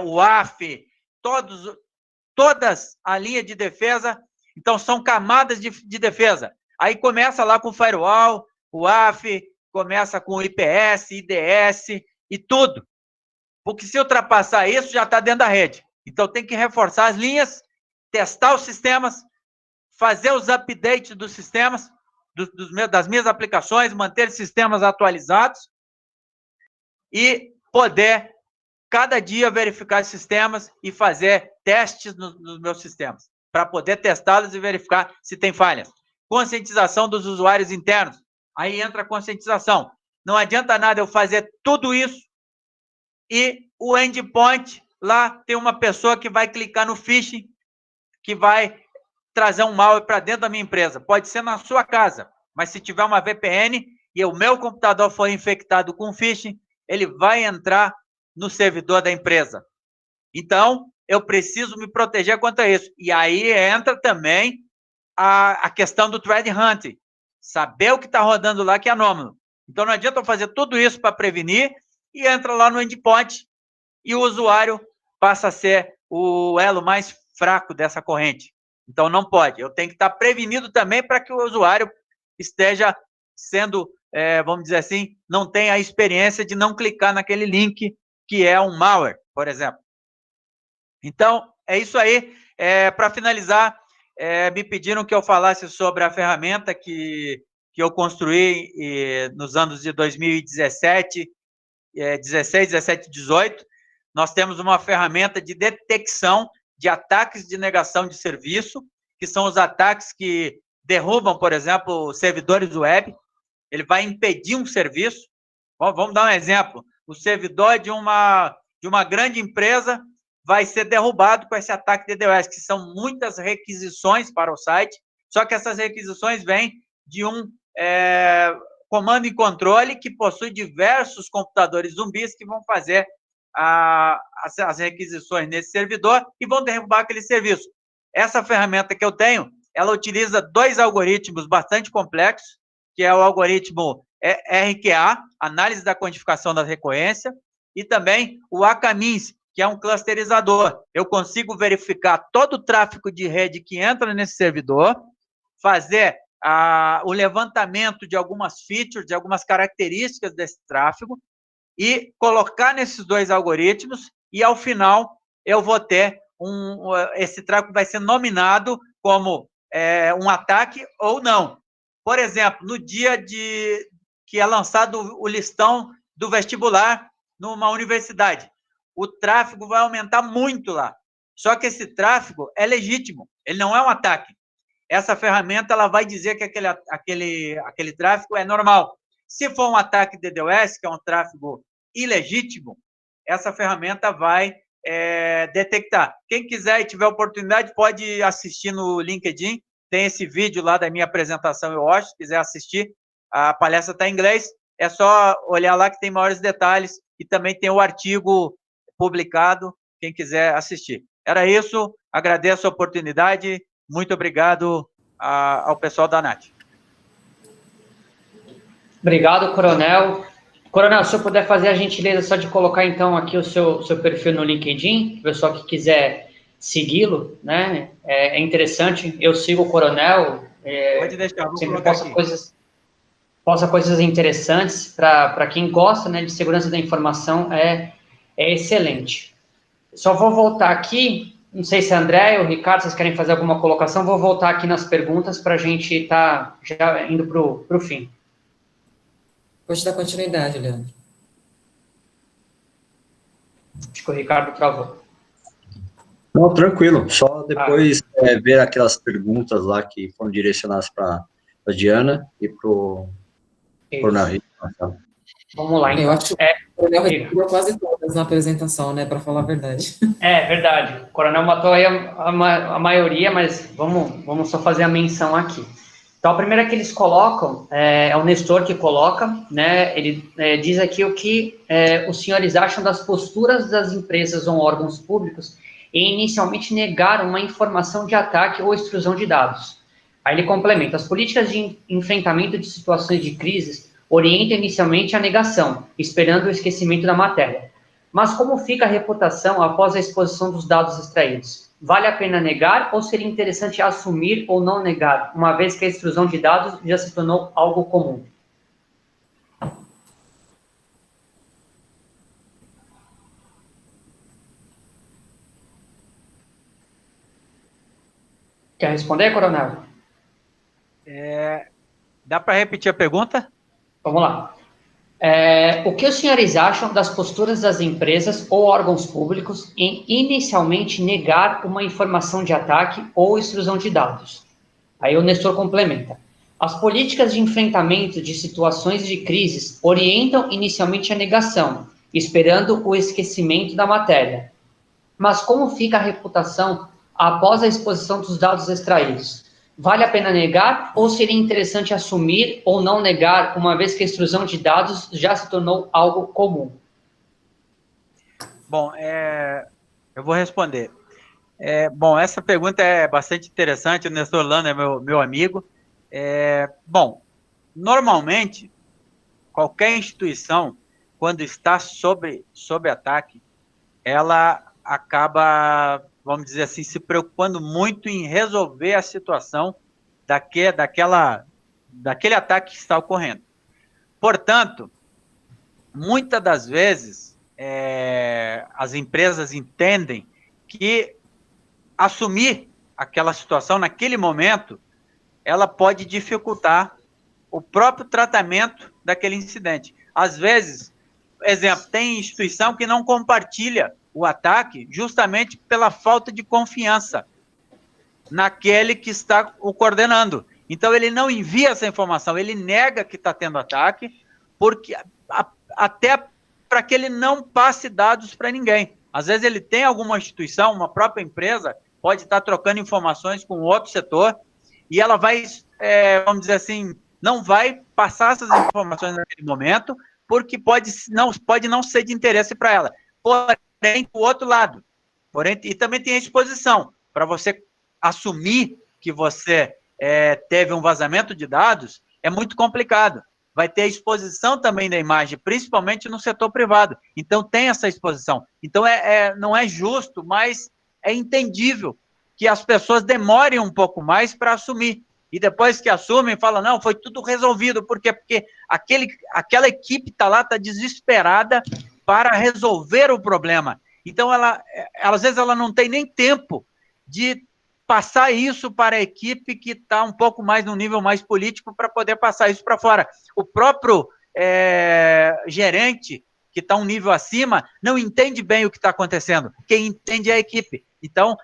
UAF, todas a linha de defesa, então são camadas de defesa. Aí começa lá com o Firewall, UAF, começa com IPS, IDS e tudo. Porque se ultrapassar isso, já está dentro da rede. Então tem que reforçar as linhas, testar os sistemas, fazer os updates dos sistemas, das minhas aplicações, manter sistemas atualizados e poder, cada dia, verificar os sistemas e fazer testes nos meus sistemas, para poder testá-los e verificar se tem falhas. Conscientização dos usuários internos. Aí entra a conscientização. Não adianta nada eu fazer tudo isso e o endpoint, lá tem uma pessoa que vai clicar no phishing, que vai trazer um malware para dentro da minha empresa. Pode ser na sua casa, mas se tiver uma VPN e o meu computador for infectado com phishing, ele vai entrar no servidor da empresa. Então, eu preciso me proteger quanto a isso. E aí entra também a questão do threat hunting. Saber o que está rodando lá que é anômalo. Então, não adianta eu fazer tudo isso para prevenir e entra lá no endpoint e o usuário passa a ser o elo mais fraco dessa corrente. Então, não pode. Eu tenho que estar prevenido também para que o usuário esteja sendo, vamos dizer assim, não tenha a experiência de não clicar naquele link que é um malware, por exemplo. Então, é isso aí. Para finalizar, me pediram que eu falasse sobre a ferramenta que eu construí nos anos de 2017, 16, 17, 18. Nós temos uma ferramenta de detecção de ataques de negação de serviço, que são os ataques que derrubam, por exemplo, servidores web. Ele vai impedir um serviço. Vamos dar um exemplo. O servidor de uma grande empresa vai ser derrubado com esse ataque de DDoS, que são muitas requisições para o site, só que essas requisições vêm de um comando e controle que possui diversos computadores zumbis que vão fazer as requisições nesse servidor e vão derrubar aquele serviço. Essa ferramenta que eu tenho, ela utiliza 2 algoritmos bastante complexos, que é o algoritmo RQA, análise da quantificação da recorrência, e também o AKMINS, que é um clusterizador. Eu consigo verificar todo o tráfego de rede que entra nesse servidor, fazer o levantamento de algumas features, de algumas características desse tráfego, e colocar nesses 2 algoritmos, e ao final eu vou ter esse tráfego vai ser nominado como um ataque ou não. Por exemplo, no dia que é lançado o listão do vestibular numa universidade, o tráfego vai aumentar muito lá. Só que esse tráfego é legítimo, ele não é um ataque. Essa ferramenta ela vai dizer que aquele tráfego é normal. Se for um ataque de DDoS, que é um tráfego ilegítimo, essa ferramenta vai detectar. Quem quiser e tiver oportunidade, pode assistir no LinkedIn. Tem esse vídeo lá da minha apresentação, eu acho. Se quiser assistir, a palestra está em inglês. É só olhar lá que tem maiores detalhes. E também tem o artigo publicado, quem quiser assistir. Era isso. Agradeço a oportunidade. Muito obrigado ao pessoal da ANAT. Obrigado, Coronel. Coronel, se eu puder fazer a gentileza só de colocar, então, aqui o seu perfil no LinkedIn, o pessoal que quiser segui-lo, né? É interessante, eu sigo o Coronel. Pode deixar, vou sempre posta coisas interessantes para quem gosta, né, de segurança da informação, é excelente. Só vou voltar aqui, não sei se a André ou o Ricardo, vocês querem fazer alguma colocação, vou voltar aqui nas perguntas para a gente estar já indo para o fim. Pode dar continuidade, Leandro. Acho que o Ricardo travou. Não, tranquilo. Só depois ver aquelas perguntas lá que foram direcionadas para a Diana e para o Coronel. Vamos lá, então. Eu acho que o Coronel respondeu quase todas na apresentação, né, para falar a verdade. É verdade. O Coronel matou aí a maioria, mas vamos só fazer a menção aqui. Então, a primeira que eles colocam, é o Nestor que coloca, né, ele diz aqui o que os senhores acham das posturas das empresas ou órgãos públicos em inicialmente negar uma informação de ataque ou extrusão de dados. Aí ele complementa, as políticas de enfrentamento de situações de crise orientam inicialmente a negação, esperando o esquecimento da matéria. Mas como fica a reputação após a exposição dos dados extraídos? Vale a pena negar ou seria interessante assumir ou não negar, uma vez que a extrusão de dados já se tornou algo comum? Quer responder, Coronel? Dá para repetir a pergunta? Vamos lá. O que os senhores acham das posturas das empresas ou órgãos públicos em inicialmente negar uma informação de ataque ou extrusão de dados? Aí o Nestor complementa. As políticas de enfrentamento de situações de crises orientam inicialmente a negação, esperando o esquecimento da matéria. Mas como fica a reputação após a exposição dos dados extraídos. Vale a pena negar ou seria interessante assumir ou não negar, uma vez que a extrusão de dados já se tornou algo comum? Bom, eu vou responder. Bom, essa pergunta é bastante interessante, o Nestor Lano é meu amigo. Bom, normalmente, qualquer instituição, quando está sob ataque, ela acaba, vamos dizer assim, se preocupando muito em resolver a situação daquele ataque que está ocorrendo. Portanto, muitas das vezes, as empresas entendem que assumir aquela situação naquele momento, ela pode dificultar o próprio tratamento daquele incidente. Às vezes, exemplo, tem instituição que não compartilha o ataque justamente pela falta de confiança naquele que está o coordenando. Então, ele não envia essa informação, ele nega que está tendo ataque, porque até para que ele não passe dados para ninguém. Às vezes, ele tem alguma instituição, uma própria empresa, pode estar trocando informações com outro setor, e ela vai, vamos dizer assim, não vai passar essas informações naquele momento, porque pode não ser de interesse para ela. Porém, do outro lado, e também tem a exposição, para você assumir que você teve um vazamento de dados, é muito complicado. Vai ter a exposição também da imagem, principalmente no setor privado. Então, tem essa exposição. Então, não é justo, mas é entendível que as pessoas demorem um pouco mais para assumir. E depois que assumem, falam, não, foi tudo resolvido. Por quê? Porque aquela equipe está lá, está desesperada para resolver o problema. Então, às vezes, ela não tem nem tempo de passar isso para a equipe que está um pouco mais no nível mais político para poder passar isso para fora. O próprio gerente, que está um nível acima, não entende bem o que está acontecendo. Quem entende é a equipe. Então,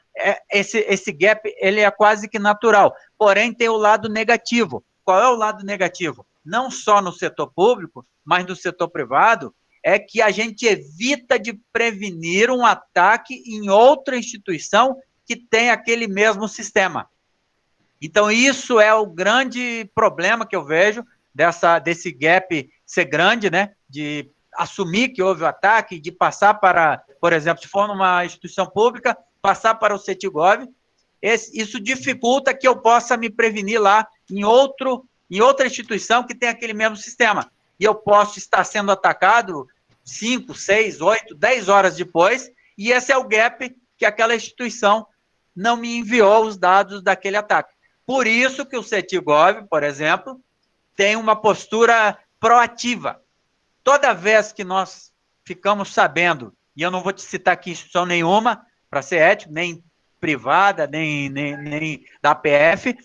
esse gap ele é quase que natural. Porém, tem o lado negativo. Qual é o lado negativo? Não só no setor público, mas no setor privado, é que a gente evita de prevenir um ataque em outra instituição que tem aquele mesmo sistema. Então, isso é o grande problema que eu vejo desse gap ser grande, né? De assumir que houve o ataque, de passar para, por exemplo, se for numa instituição pública, passar para o CETIGOV. Isso dificulta que eu possa me prevenir lá em outra instituição que tem aquele mesmo sistema. E eu posso estar sendo atacado 5, 6, 8, 10 horas depois, e esse é o gap que aquela instituição não me enviou os dados daquele ataque. Por isso que o CETIGOV, por exemplo, tem uma postura proativa. Toda vez que nós ficamos sabendo, e eu não vou te citar aqui instituição nenhuma, para ser ético, nem privada, nem da APF,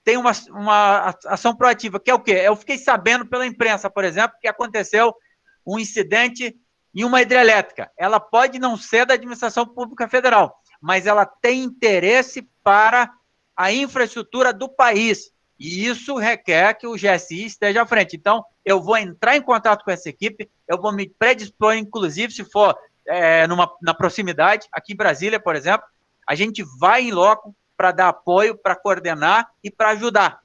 tem uma ação proativa, que é o quê? Eu fiquei sabendo pela imprensa, por exemplo, que aconteceu um incidente em uma hidrelétrica. Ela pode não ser da administração pública federal, mas ela tem interesse para a infraestrutura do país, e isso requer que o GSI esteja à frente. Então, eu vou entrar em contato com essa equipe, eu vou me predispor, inclusive, se for na proximidade, aqui em Brasília, por exemplo, a gente vai em loco para dar apoio, para coordenar e para ajudar.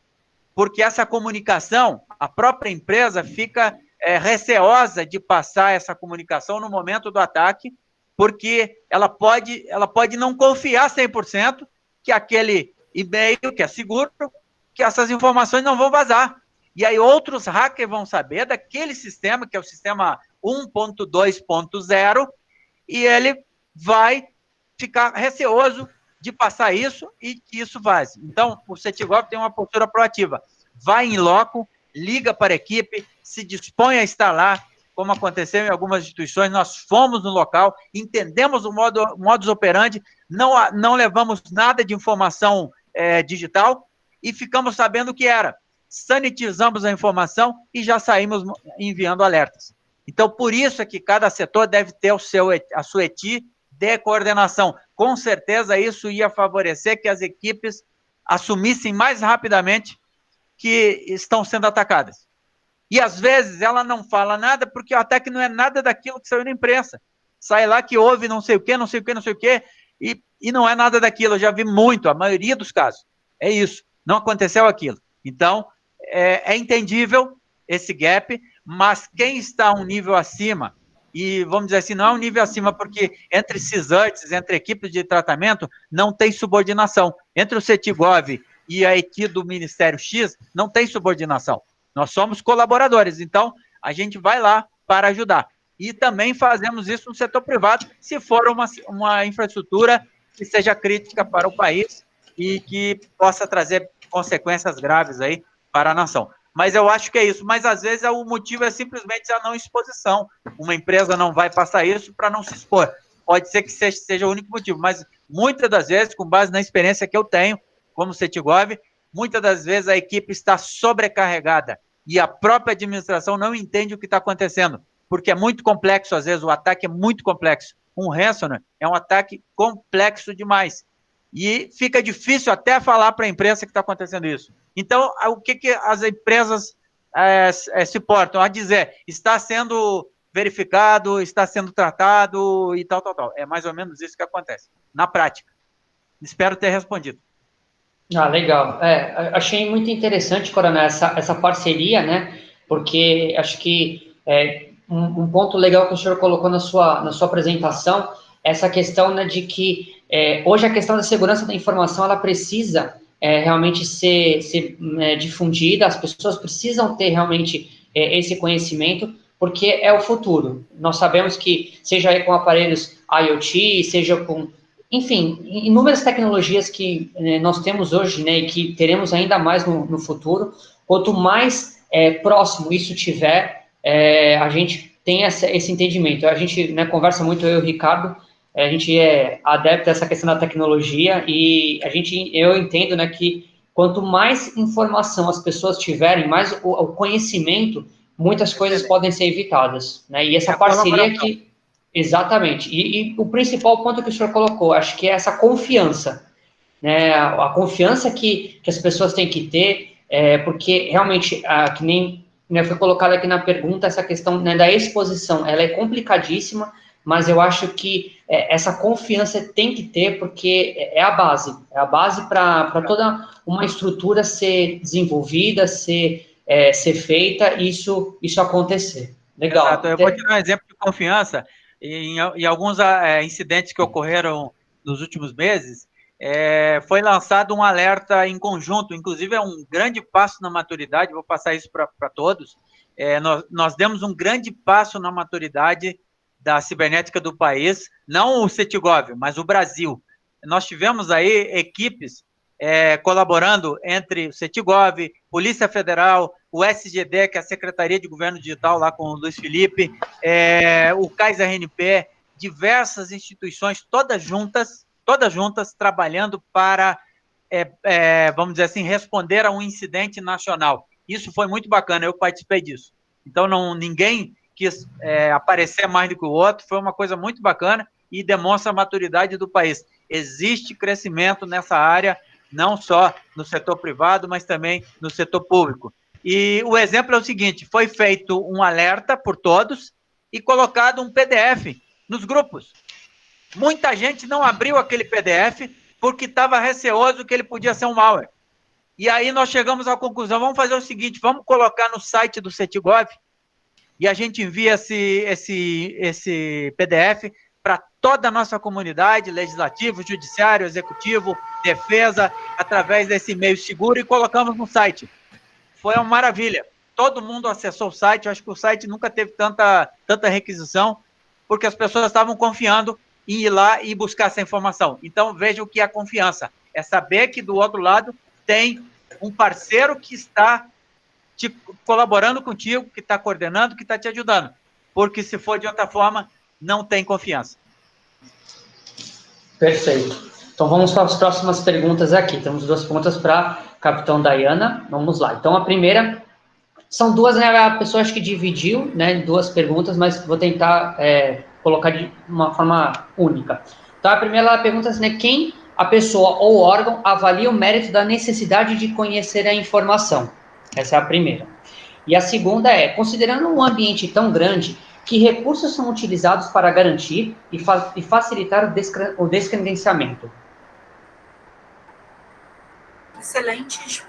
Porque essa comunicação, a própria empresa fica receosa de passar essa comunicação no momento do ataque, porque ela pode não confiar 100% que aquele e-mail, que é seguro, que essas informações não vão vazar. E aí outros hackers vão saber daquele sistema, que é o sistema 1.2.0, e ele vai ficar receoso de passar isso e que isso vaze. Então, o CETIGOV tem uma postura proativa. Vai em loco, liga para a equipe, se dispõe a estar lá, como aconteceu em algumas instituições, nós fomos no local, entendemos o modus operandi, não levamos nada de informação digital e ficamos sabendo o que era. Sanitizamos a informação e já saímos enviando alertas. Então, por isso é que cada setor deve ter a sua ETI de coordenação. Com certeza, isso ia favorecer que as equipes assumissem mais rapidamente que estão sendo atacadas. E, às vezes, ela não fala nada porque o ataque não é nada daquilo que saiu na imprensa. Sai lá que houve não sei o quê, não sei o quê, não sei o quê, E não é nada daquilo, eu já vi muito, a maioria dos casos. É isso, não aconteceu aquilo. Então, é entendível esse gap, mas quem está um nível acima, e vamos dizer assim, não é um nível acima porque entre CISARTs, entre equipes de tratamento, não tem subordinação. Entre o CETIGOV e a equipe do Ministério X, não tem subordinação. Nós somos colaboradores, então a gente vai lá para ajudar. E também fazemos isso no setor privado, se for uma infraestrutura que seja crítica para o país e que possa trazer consequências graves aí para a nação. Mas eu acho que é isso. Mas, às vezes, o motivo é simplesmente a não exposição. Uma empresa não vai passar isso para não se expor. Pode ser que seja o único motivo, mas muitas das vezes, com base na experiência que eu tenho, como CETIGOV, muitas das vezes a equipe está sobrecarregada e a própria administração não entende o que está acontecendo, porque é muito complexo, às vezes o ataque é muito complexo. Um ransomware é um ataque complexo demais. E fica difícil até falar para a imprensa que está acontecendo isso. Então, o que as empresas se portam a dizer? Está sendo verificado, está sendo tratado e tal. É mais ou menos isso que acontece, na prática. Espero ter respondido. Legal. Achei muito interessante, Coronel, essa parceria, né? Porque acho que um ponto legal que o senhor colocou na sua apresentação, essa questão, né, de que hoje a questão da segurança da informação, ela precisa realmente ser difundida, as pessoas precisam ter realmente esse conhecimento, porque é o futuro. Nós sabemos que, seja aí com aparelhos IoT, seja com, enfim, inúmeras tecnologias que nós temos hoje, né, e que teremos ainda mais no futuro, quanto mais próximo isso tiver, a gente tem esse entendimento. A gente, né, conversa muito, eu e o Ricardo, a gente é adepto a essa questão da tecnologia e eu entendo, né, que quanto mais informação as pessoas tiverem, mais o conhecimento, muitas coisas podem ser evitadas, né? E essa parceria que... Exatamente. E o principal ponto que o senhor colocou, acho que é essa confiança, né? A confiança que as pessoas têm que ter, porque realmente, que nem, né, foi colocado aqui na pergunta, essa questão, né, da exposição, ela é complicadíssima, mas eu acho que essa confiança tem que ter, porque é a base para toda uma estrutura ser desenvolvida, ser feita, e isso acontecer. Legal. Exato. Eu vou te dar um exemplo de confiança. Em alguns incidentes que ocorreram nos últimos meses, foi lançado um alerta em conjunto, inclusive é um grande passo na maturidade, vou passar isso para todos. Nós demos um grande passo na maturidade da cibernética do país, não o CETIGOV, mas o Brasil. Nós tivemos aí equipes colaborando entre o CETIGOV, Polícia Federal, o SGD, que é a Secretaria de Governo Digital, lá com o Luiz Felipe, o CAIS RNP, diversas instituições, todas juntas, trabalhando para, vamos dizer assim, responder a um incidente nacional. Isso foi muito bacana, eu participei disso. Então, ninguém quis aparecer mais do que o outro, foi uma coisa muito bacana e demonstra a maturidade do país. Existe crescimento nessa área, não só no setor privado, mas também no setor público. E o exemplo é o seguinte, foi feito um alerta por todos e colocado um PDF nos grupos. Muita gente não abriu aquele PDF porque estava receoso que ele podia ser um malware. E aí nós chegamos à conclusão, vamos fazer o seguinte, vamos colocar no site do CETIGOV e a gente envia esse PDF para toda a nossa comunidade, legislativo, judiciário, executivo, defesa, através desse e-mail seguro e colocamos no site. Foi uma maravilha. Todo mundo acessou o site, eu acho que o site nunca teve tanta requisição, porque as pessoas estavam confiando em ir lá e buscar essa informação. Então, veja o que é a confiança. É saber que do outro lado tem um parceiro que está colaborando contigo, que está coordenando, que está te ajudando. Porque se for de outra forma, não tem confiança. Perfeito. Então, vamos para as próximas perguntas aqui. Temos 2 perguntas para a capitão Dayana. Vamos lá. Então, a primeira, são 2, né? A pessoa acho que dividiu, né, 2 perguntas, mas vou tentar colocar de uma forma única. Então, a primeira, ela pergunta assim, né, quem a pessoa ou órgão avalia o mérito da necessidade de conhecer a informação? Essa é a primeira. E a segunda é, considerando um ambiente tão grande, Que recursos são utilizados para garantir e facilitar o descredenciamento? Excelentes,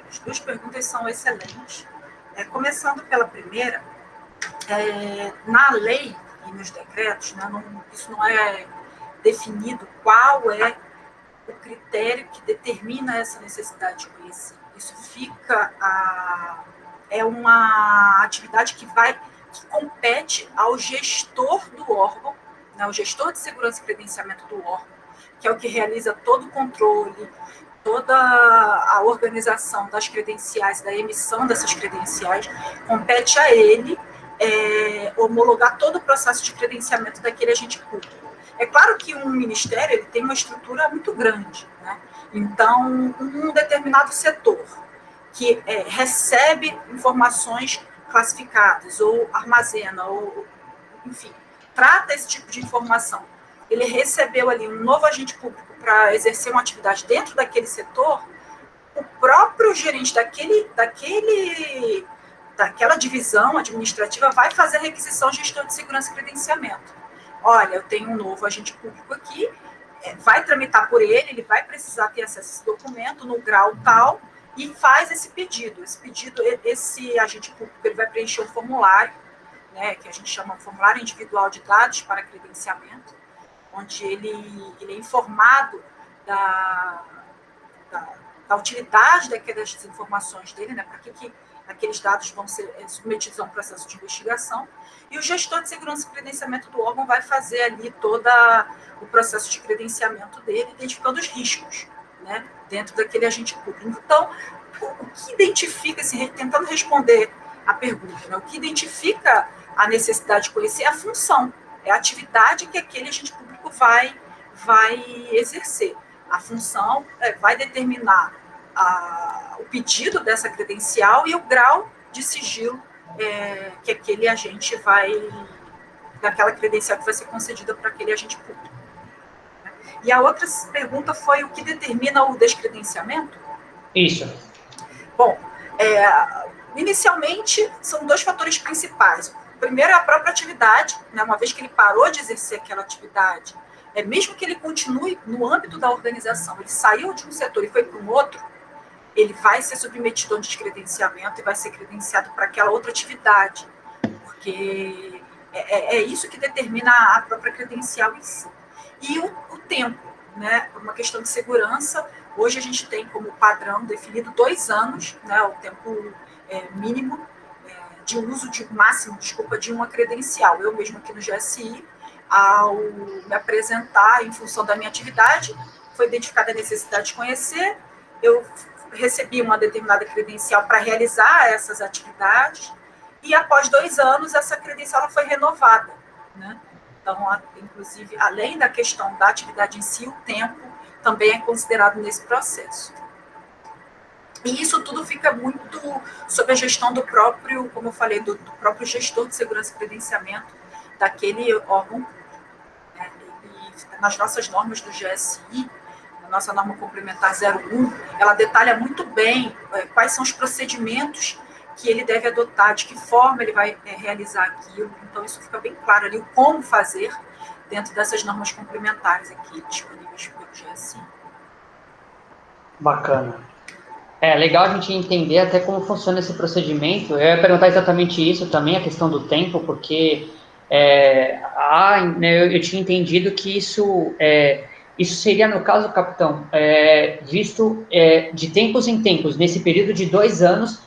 as duas perguntas são excelentes. Começando pela primeira, na lei e nos decretos, né, isso não é definido qual é o critério que determina essa necessidade de conhecer. Isso é uma atividade que compete ao gestor do órgão, né, o gestor de segurança e credenciamento do órgão, que é o que realiza todo o controle, toda a organização das credenciais, da emissão dessas credenciais, compete a ele homologar todo o processo de credenciamento daquele agente público. É claro que um ministério ele tem uma estrutura muito grande, né? Então, um determinado setor que recebe informações classificadas, ou armazena, ou, enfim, trata esse tipo de informação, ele recebeu ali um novo agente público para exercer uma atividade dentro daquele setor, o próprio gerente daquela divisão administrativa vai fazer a requisição gestor de segurança e credenciamento. Olha, eu tenho um novo agente público aqui, vai tramitar por ele vai precisar ter acesso a esse documento no grau tal, e faz esse pedido. Esse agente público ele vai preencher um formulário, né, que a gente chama de formulário individual de dados para credenciamento, onde ele é informado da utilidade daquelas informações dele, né, para que aqueles dados vão ser submetidos a um processo de investigação, e o gestor de segurança e credenciamento do órgão vai fazer ali todo o processo de credenciamento dele, identificando os riscos, né, dentro daquele agente público. Então, o que identifica, tentando responder a pergunta, né, o que identifica a necessidade de conhecer é a função, é a atividade que aquele agente público vai exercer. A função vai determinar o pedido dessa credencial e o grau de sigilo que aquele agente daquela credencial que vai ser concedida para aquele agente público. E a outra pergunta foi o que determina o descredenciamento? Isso. Bom, inicialmente são dois fatores principais. O primeiro é a própria atividade, né? Uma vez que ele parou de exercer aquela atividade, mesmo que ele continue no âmbito da organização, ele saiu de um setor e foi para um outro, ele vai ser submetido a um descredenciamento e vai ser credenciado para aquela outra atividade, porque é isso que determina a própria credencial em si. E o tempo, né? Por uma questão de segurança, hoje a gente tem como padrão definido 2 anos, né? O tempo mínimo de uso máximo de uma credencial. Eu mesmo aqui no GSI, ao me apresentar em função da minha atividade, foi identificada a necessidade de conhecer, eu recebi uma determinada credencial para realizar essas atividades, e após 2 anos, essa credencial foi renovada, né? Então, inclusive, além da questão da atividade em si, o tempo também é considerado nesse processo. E isso tudo fica muito sob a gestão do próprio, como eu falei, do próprio gestor de segurança e credenciamento daquele órgão. E nas nossas normas do GSI, na nossa norma complementar 01, ela detalha muito bem quais são os procedimentos que ele deve adotar, de que forma ele vai realizar aquilo. Então, isso fica bem claro ali, o como fazer dentro dessas normas complementares aqui disponíveis pelo GSI. Bacana. Legal a gente entender até como funciona esse procedimento. Eu ia perguntar exatamente isso também, a questão do tempo, porque eu tinha entendido que isso seria, no caso, capitão, visto de tempos em tempos, nesse período de 2 anos,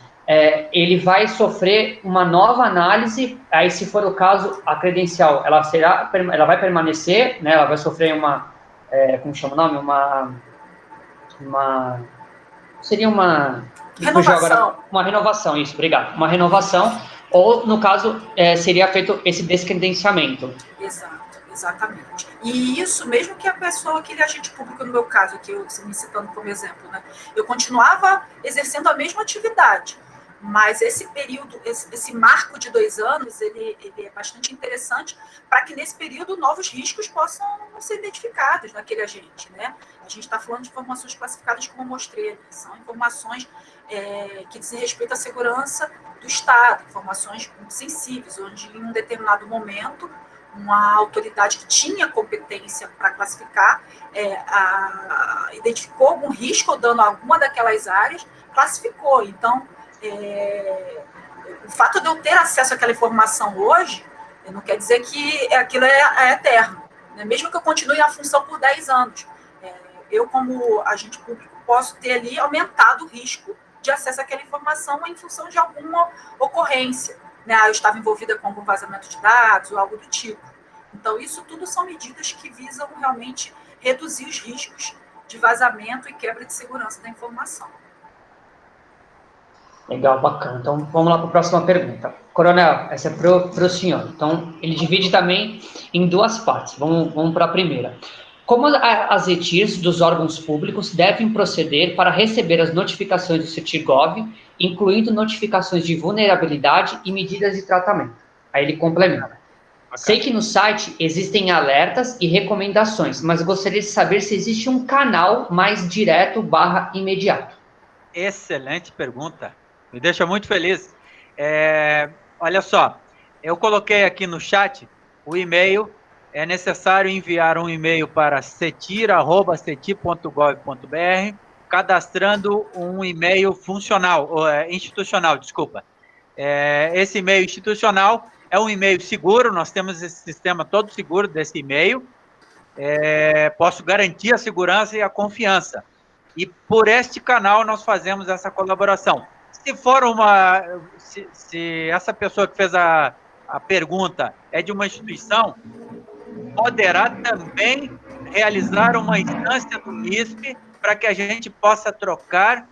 ele vai sofrer uma nova análise. Aí, se for o caso, a credencial, ela vai permanecer, né, ela vai sofrer como chama o nome? Seria uma... Renovação. Uma renovação, isso, obrigado. Uma renovação, ou, no caso, seria feito esse descredenciamento. Exato, exatamente. E isso, mesmo que a pessoa, aquele agente público, no meu caso, que eu me citando como exemplo, né, eu continuava exercendo a mesma atividade, Mas esse período, esse marco de 2 anos, ele é bastante interessante para que nesse período novos riscos possam ser identificados naquele agente, né? A gente está falando de informações classificadas como mostrei, né? São informações que dizem respeito à segurança do Estado, informações muito sensíveis, onde em um determinado momento uma autoridade que tinha competência para classificar identificou algum risco ou dano a alguma daquelas áreas, classificou. Então, o fato de eu ter acesso àquela informação hoje, não quer dizer que aquilo é eterno, né? Mesmo que eu continue na função por 10 anos. Eu, como agente público, posso ter ali aumentado o risco de acesso àquela informação em função de alguma ocorrência, né? Eu estava envolvida com algum vazamento de dados ou algo do tipo. Então, isso tudo são medidas que visam realmente reduzir os riscos de vazamento e quebra de segurança da informação. Legal, bacana. Então, vamos lá para a próxima pergunta. Coronel, essa é para o senhor. Então, ele divide também em 2 partes. Vamos para a primeira. Como as ETIs dos órgãos públicos devem proceder para receber as notificações do CETIGOV, incluindo notificações de vulnerabilidade e medidas de tratamento? Aí ele complementa. Sei que no site existem alertas e recomendações, mas gostaria de saber se existe um canal mais direto / imediato. Excelente pergunta. Me deixa muito feliz. Olha só, eu coloquei aqui no chat o e-mail. É necessário enviar um e-mail para cetir@cetir.gov.br, cadastrando um e-mail institucional, desculpa. Esse e-mail institucional é um e-mail seguro, nós temos esse sistema todo seguro desse e-mail. Posso garantir a segurança e a confiança. E por este canal nós fazemos essa colaboração. Se essa pessoa que fez a pergunta é de uma instituição, poderá também realizar uma instância do MISP para que a gente possa trocar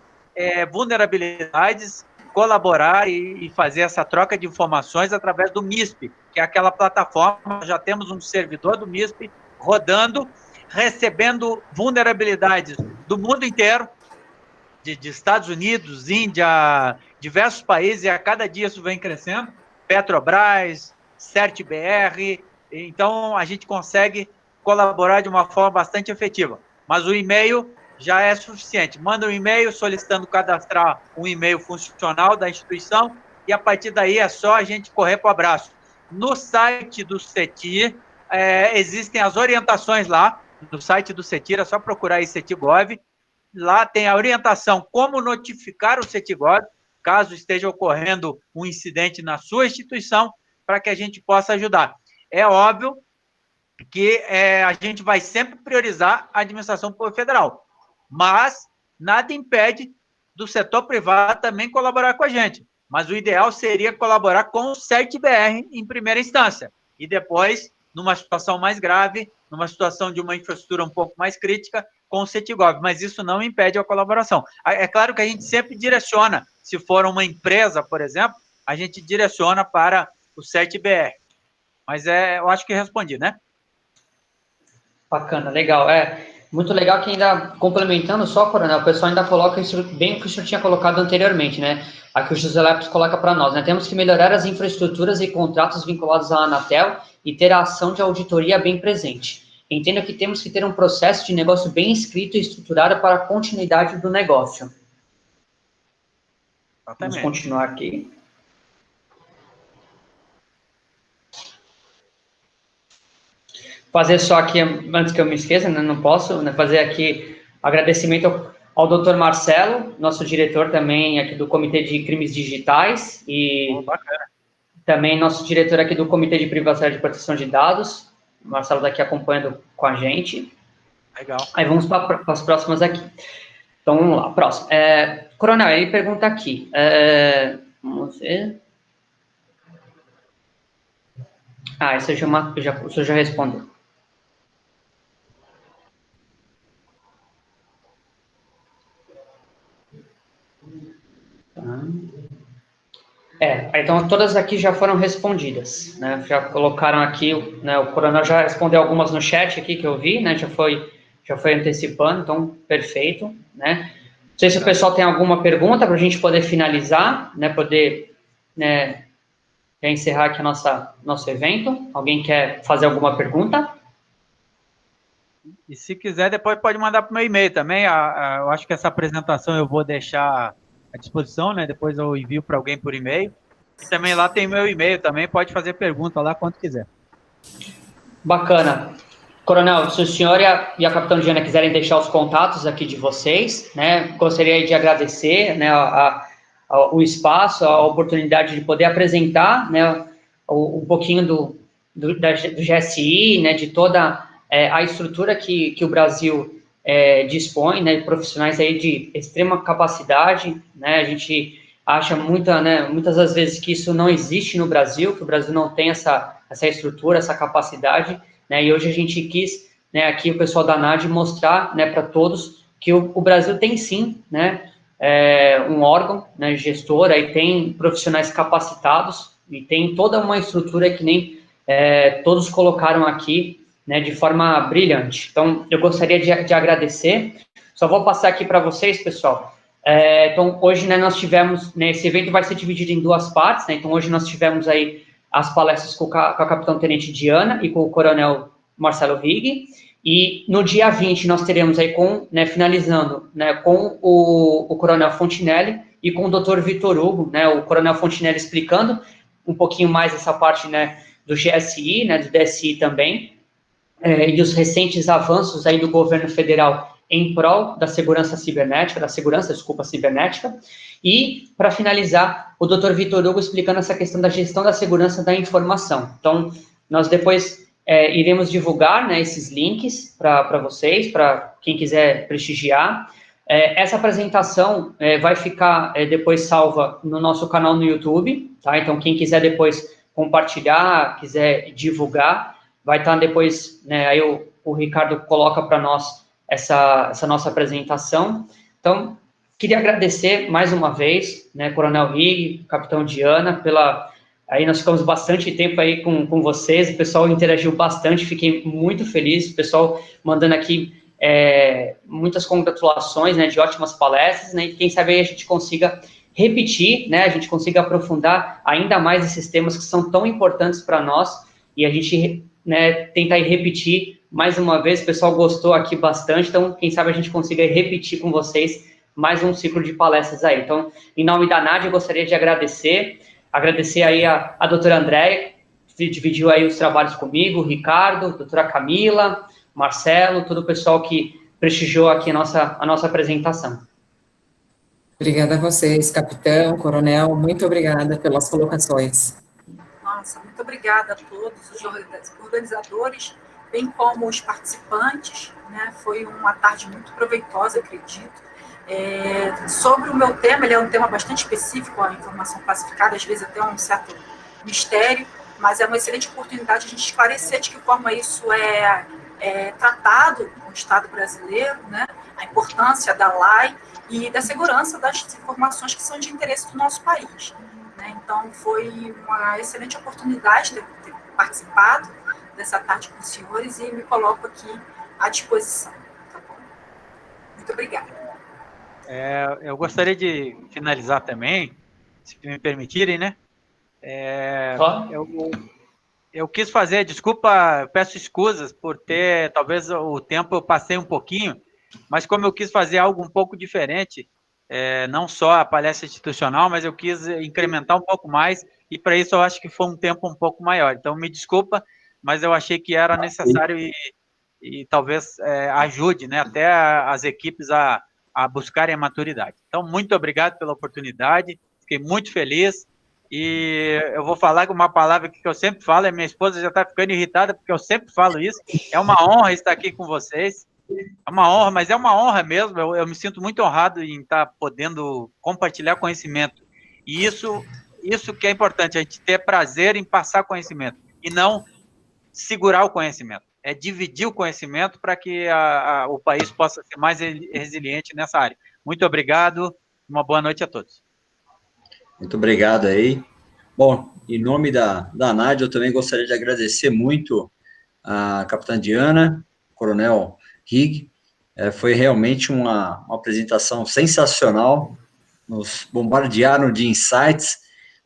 vulnerabilidades, colaborar e fazer essa troca de informações através do MISP, que é aquela plataforma. Já temos um servidor do MISP rodando, recebendo vulnerabilidades do mundo inteiro, de Estados Unidos, Índia, diversos países, e a cada dia isso vem crescendo. Petrobras, CERT-BR. Então, a gente consegue colaborar de uma forma bastante efetiva. Mas o e-mail já é suficiente. Manda um e-mail solicitando cadastrar um e-mail funcional da instituição e, a partir daí, é só a gente correr para o abraço. No site do CETIR, existem as orientações lá. No site do CETIR, é só procurar aí CETIGOV. Lá tem a orientação como notificar o CETIGOV, caso esteja ocorrendo um incidente na sua instituição, para que a gente possa ajudar. É óbvio que a gente vai sempre priorizar a administração federal, mas nada impede do setor privado também colaborar com a gente. Mas o ideal seria colaborar com o CERT-BR em primeira instância, e depois, numa situação mais grave, numa situação de uma infraestrutura um pouco mais crítica, com o CETIGOV, mas isso não impede a colaboração. É claro que a gente sempre direciona, se for uma empresa, por exemplo, a gente direciona para o CERT-BR. Mas eu acho que respondi, né? Bacana, legal. Muito legal que ainda, complementando só, Coronel, o pessoal ainda coloca isso bem o que o senhor tinha colocado anteriormente, né? Aqui o José Lepos coloca para nós, né? Temos que melhorar as infraestruturas e contratos vinculados à Anatel e ter a ação de auditoria bem presente. Entendo que temos que ter um processo de negócio bem escrito e estruturado para a continuidade do negócio. Vamos continuar aqui. Fazer só aqui, antes que eu me esqueça, né, não posso, né, fazer aqui agradecimento ao Dr. Marcelo, nosso diretor também aqui do Comitê de Crimes Digitais, e também nosso diretor aqui do Comitê de Privacidade e Proteção de Dados. O Marcelo daqui acompanhando com a gente. Legal. Aí vamos para as próximas aqui. Então, vamos lá, próximo. Coronel, ele pergunta aqui. Vamos ver. Isso o senhor já respondeu. Então todas aqui já foram respondidas, né? Já colocaram aqui, né, o Coronel já respondeu algumas no chat aqui que eu vi, né? Já foi antecipando, então perfeito, né? sei se o pessoal tem alguma pergunta para a gente poder finalizar, né, poder, né, encerrar aqui nosso evento. Alguém quer fazer alguma pergunta? E se quiser, depois pode mandar para o meu e-mail também. Eu acho que essa apresentação eu vou deixar à disposição, né? Depois eu envio para alguém por e-mail. E também lá tem meu e-mail também, pode fazer pergunta lá quando quiser. Bacana. Coronel, se o senhor e a capitã Diana quiserem deixar os contatos aqui de vocês, né, gostaria de agradecer, né, o espaço, a oportunidade de poder apresentar, né, um pouquinho do GSI, né, de toda a estrutura que o Brasil dispõe, né, profissionais aí de extrema capacidade, né, a gente acha muitas das vezes que isso não existe no Brasil, que o Brasil não tem essa estrutura, essa capacidade, né, e hoje a gente quis, né, aqui o pessoal da ANAD mostrar, né, para todos que o Brasil tem sim, né, um órgão, né, gestor, aí tem profissionais capacitados e tem toda uma estrutura que nem todos colocaram aqui, né, de forma brilhante. Então, eu gostaria de agradecer. Só vou passar aqui para vocês, pessoal. Então, hoje, né, nós tivemos, né, esse evento vai ser dividido em duas partes, né, então hoje nós tivemos aí as palestras com a capitão-tenente Diana e com o coronel Marcelo Rigg, e no dia 20 nós teremos aí finalizando, né, com o coronel Fontinelli e com o doutor Vitor Hugo, né, o coronel Fontinelli explicando um pouquinho mais essa parte, né, do GSI, né, do DSI também, e dos recentes avanços aí do governo federal em prol da segurança cibernética, e, para finalizar, o Dr. Vitor Hugo explicando essa questão da gestão da segurança da informação. Então, nós depois iremos divulgar, né, esses links para vocês, para quem quiser prestigiar. Essa apresentação vai ficar depois salva no nosso canal no YouTube, tá? Então, quem quiser depois compartilhar, quiser divulgar, vai estar depois, né, aí o Ricardo coloca para nós essa nossa apresentação. Então, queria agradecer mais uma vez, né, Coronel Rigg, Capitão Diana, aí nós ficamos bastante tempo aí com vocês, o pessoal interagiu bastante, fiquei muito feliz, o pessoal mandando aqui muitas congratulações, né, de ótimas palestras, né, e quem sabe aí a gente consiga repetir, né, a gente consiga aprofundar ainda mais esses temas que são tão importantes para nós, e a gente, né, tentar repetir mais uma vez, o pessoal gostou aqui bastante, então quem sabe a gente consiga repetir com vocês mais um ciclo de palestras aí. Então, em nome da ANAD, eu gostaria de agradecer aí a doutora Andréia, que dividiu aí os trabalhos comigo, o Ricardo, a doutora Camila, Marcelo, todo o pessoal que prestigiou aqui a nossa apresentação. Obrigada a vocês, capitão, coronel, muito obrigada pelas colocações. Nossa, muito obrigada a todos os organizadores, bem como os participantes, né? Foi uma tarde muito proveitosa, acredito. Sobre o meu tema, ele é um tema bastante específico, a informação classificada, às vezes até um certo mistério, mas é uma excelente oportunidade de a gente esclarecer de que forma isso é tratado no Estado brasileiro, né? A importância da lei e da segurança das informações que são de interesse do nosso país. Né? Então, foi uma excelente oportunidade de ter participado dessa tarde com os senhores e me coloco aqui à disposição. Tá bom? Muito obrigada. Eu gostaria de finalizar também, se me permitirem, né? Eu quis fazer, desculpa, peço escusas por ter, talvez o tempo eu passei um pouquinho, mas como eu quis fazer algo um pouco diferente, não só a palestra institucional, mas eu quis incrementar um pouco mais, e para isso eu acho que foi um tempo um pouco maior. Então, me desculpa, mas eu achei que era necessário e talvez ajude, né, até as equipes a buscarem a maturidade. Então, muito obrigado pela oportunidade, fiquei muito feliz, e eu vou falar com uma palavra que eu sempre falo, e minha esposa já está ficando irritada, porque eu sempre falo isso, é uma honra estar aqui com vocês, é uma honra, mas é uma honra mesmo, eu me sinto muito honrado em estar podendo compartilhar conhecimento, e isso que é importante, a gente ter prazer em passar conhecimento, e não segurar o conhecimento, é dividir o conhecimento para que o país possa ser mais resiliente nessa área. Muito obrigado, uma boa noite a todos. Muito obrigado aí. Bom, em nome da ANAD, eu também gostaria de agradecer muito a capitã Diana, coronel Rigg, Foi realmente uma apresentação sensacional, nos bombardearam de insights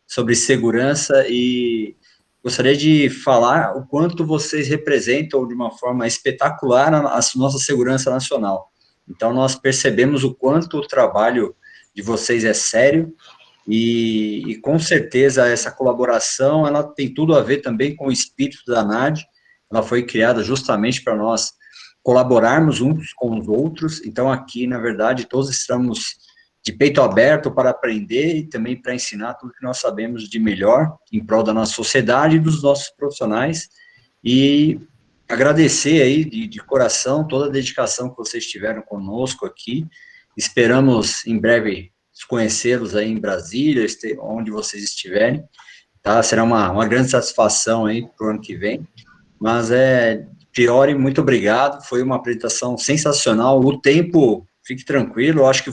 sobre segurança e gostaria de falar o quanto vocês representam de uma forma espetacular a nossa segurança nacional. Então, nós percebemos o quanto o trabalho de vocês é sério e com certeza essa colaboração, ela tem tudo a ver também com o espírito da ANAD. Ela foi criada justamente para nós colaborarmos uns com os outros. Então, aqui, na verdade, todos estamos de peito aberto para aprender e também para ensinar tudo que nós sabemos de melhor em prol da nossa sociedade e dos nossos profissionais. E agradecer aí de coração toda a dedicação que vocês tiveram conosco aqui. Esperamos em breve conhecê-los aí em Brasília, onde vocês estiverem, tá? Será uma grande satisfação aí para o ano que vem. Mas Priori, muito obrigado, foi uma apresentação sensacional. O tempo, fique tranquilo, acho que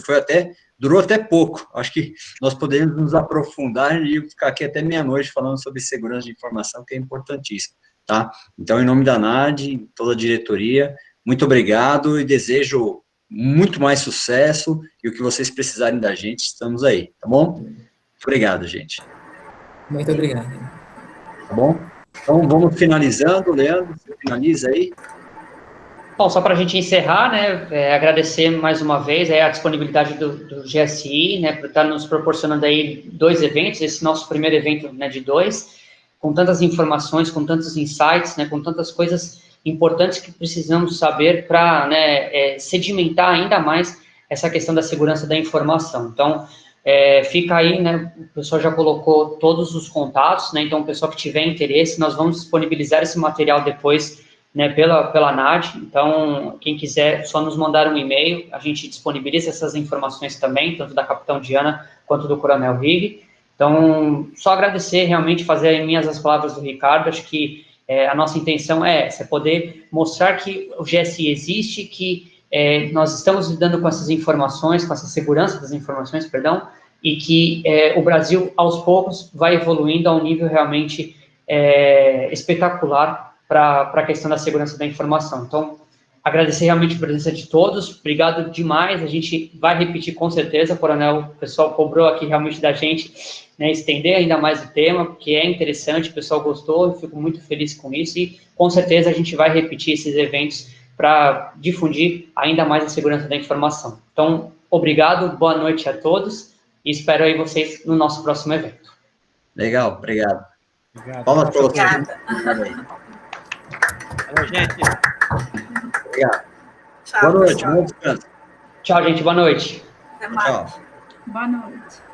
durou até pouco. Acho que nós podemos nos aprofundar e ficar aqui até meia-noite falando sobre segurança de informação, que é importantíssimo, tá? Então, em nome da ANAD, toda a diretoria, muito obrigado e desejo muito mais sucesso e o que vocês precisarem da gente, estamos aí, tá bom? Muito obrigado, gente. Muito obrigado. Tá bom? Então, vamos finalizando. Leandro, você finaliza aí? Bom, só para a gente encerrar, né, agradecer mais uma vez a disponibilidade do GSI, né, por estar nos proporcionando aí 2 eventos, esse nosso primeiro evento, né, de 2, com tantas informações, com tantos insights, né, com tantas coisas importantes que precisamos saber para, né, sedimentar ainda mais essa questão da segurança da informação. Então, fica aí, né, o pessoal já colocou todos os contatos, né, então o pessoal que tiver interesse, nós vamos disponibilizar esse material depois, né, pela ANAD, então, quem quiser, só nos mandar um e-mail, a gente disponibiliza essas informações também, tanto da Capitão Diana, quanto do Coronel Rig. Então, só agradecer, realmente, fazer minhas as palavras do Ricardo, acho que a nossa intenção é essa, poder mostrar que o GSI existe, que nós estamos lidando com essas informações, com essa segurança das informações, perdão, e que o Brasil, aos poucos, vai evoluindo a um nível realmente espetacular para a questão da segurança da informação. Então, agradecer realmente a presença de todos, obrigado demais, a gente vai repetir com certeza, Coronel, o pessoal cobrou aqui realmente da gente, né, estender ainda mais o tema, porque é interessante, o pessoal gostou, eu fico muito feliz com isso, e com certeza a gente vai repetir esses eventos para difundir ainda mais a segurança da informação. Então, obrigado, boa noite a todos, e espero aí vocês no nosso próximo evento. Legal, obrigado. Obrigado. Obrigada. Valeu, gente. Obrigado. Tchau, Boa noite, pessoal. bom descanso. Tchau, gente, boa noite. Até mais. Tchau. Boa noite.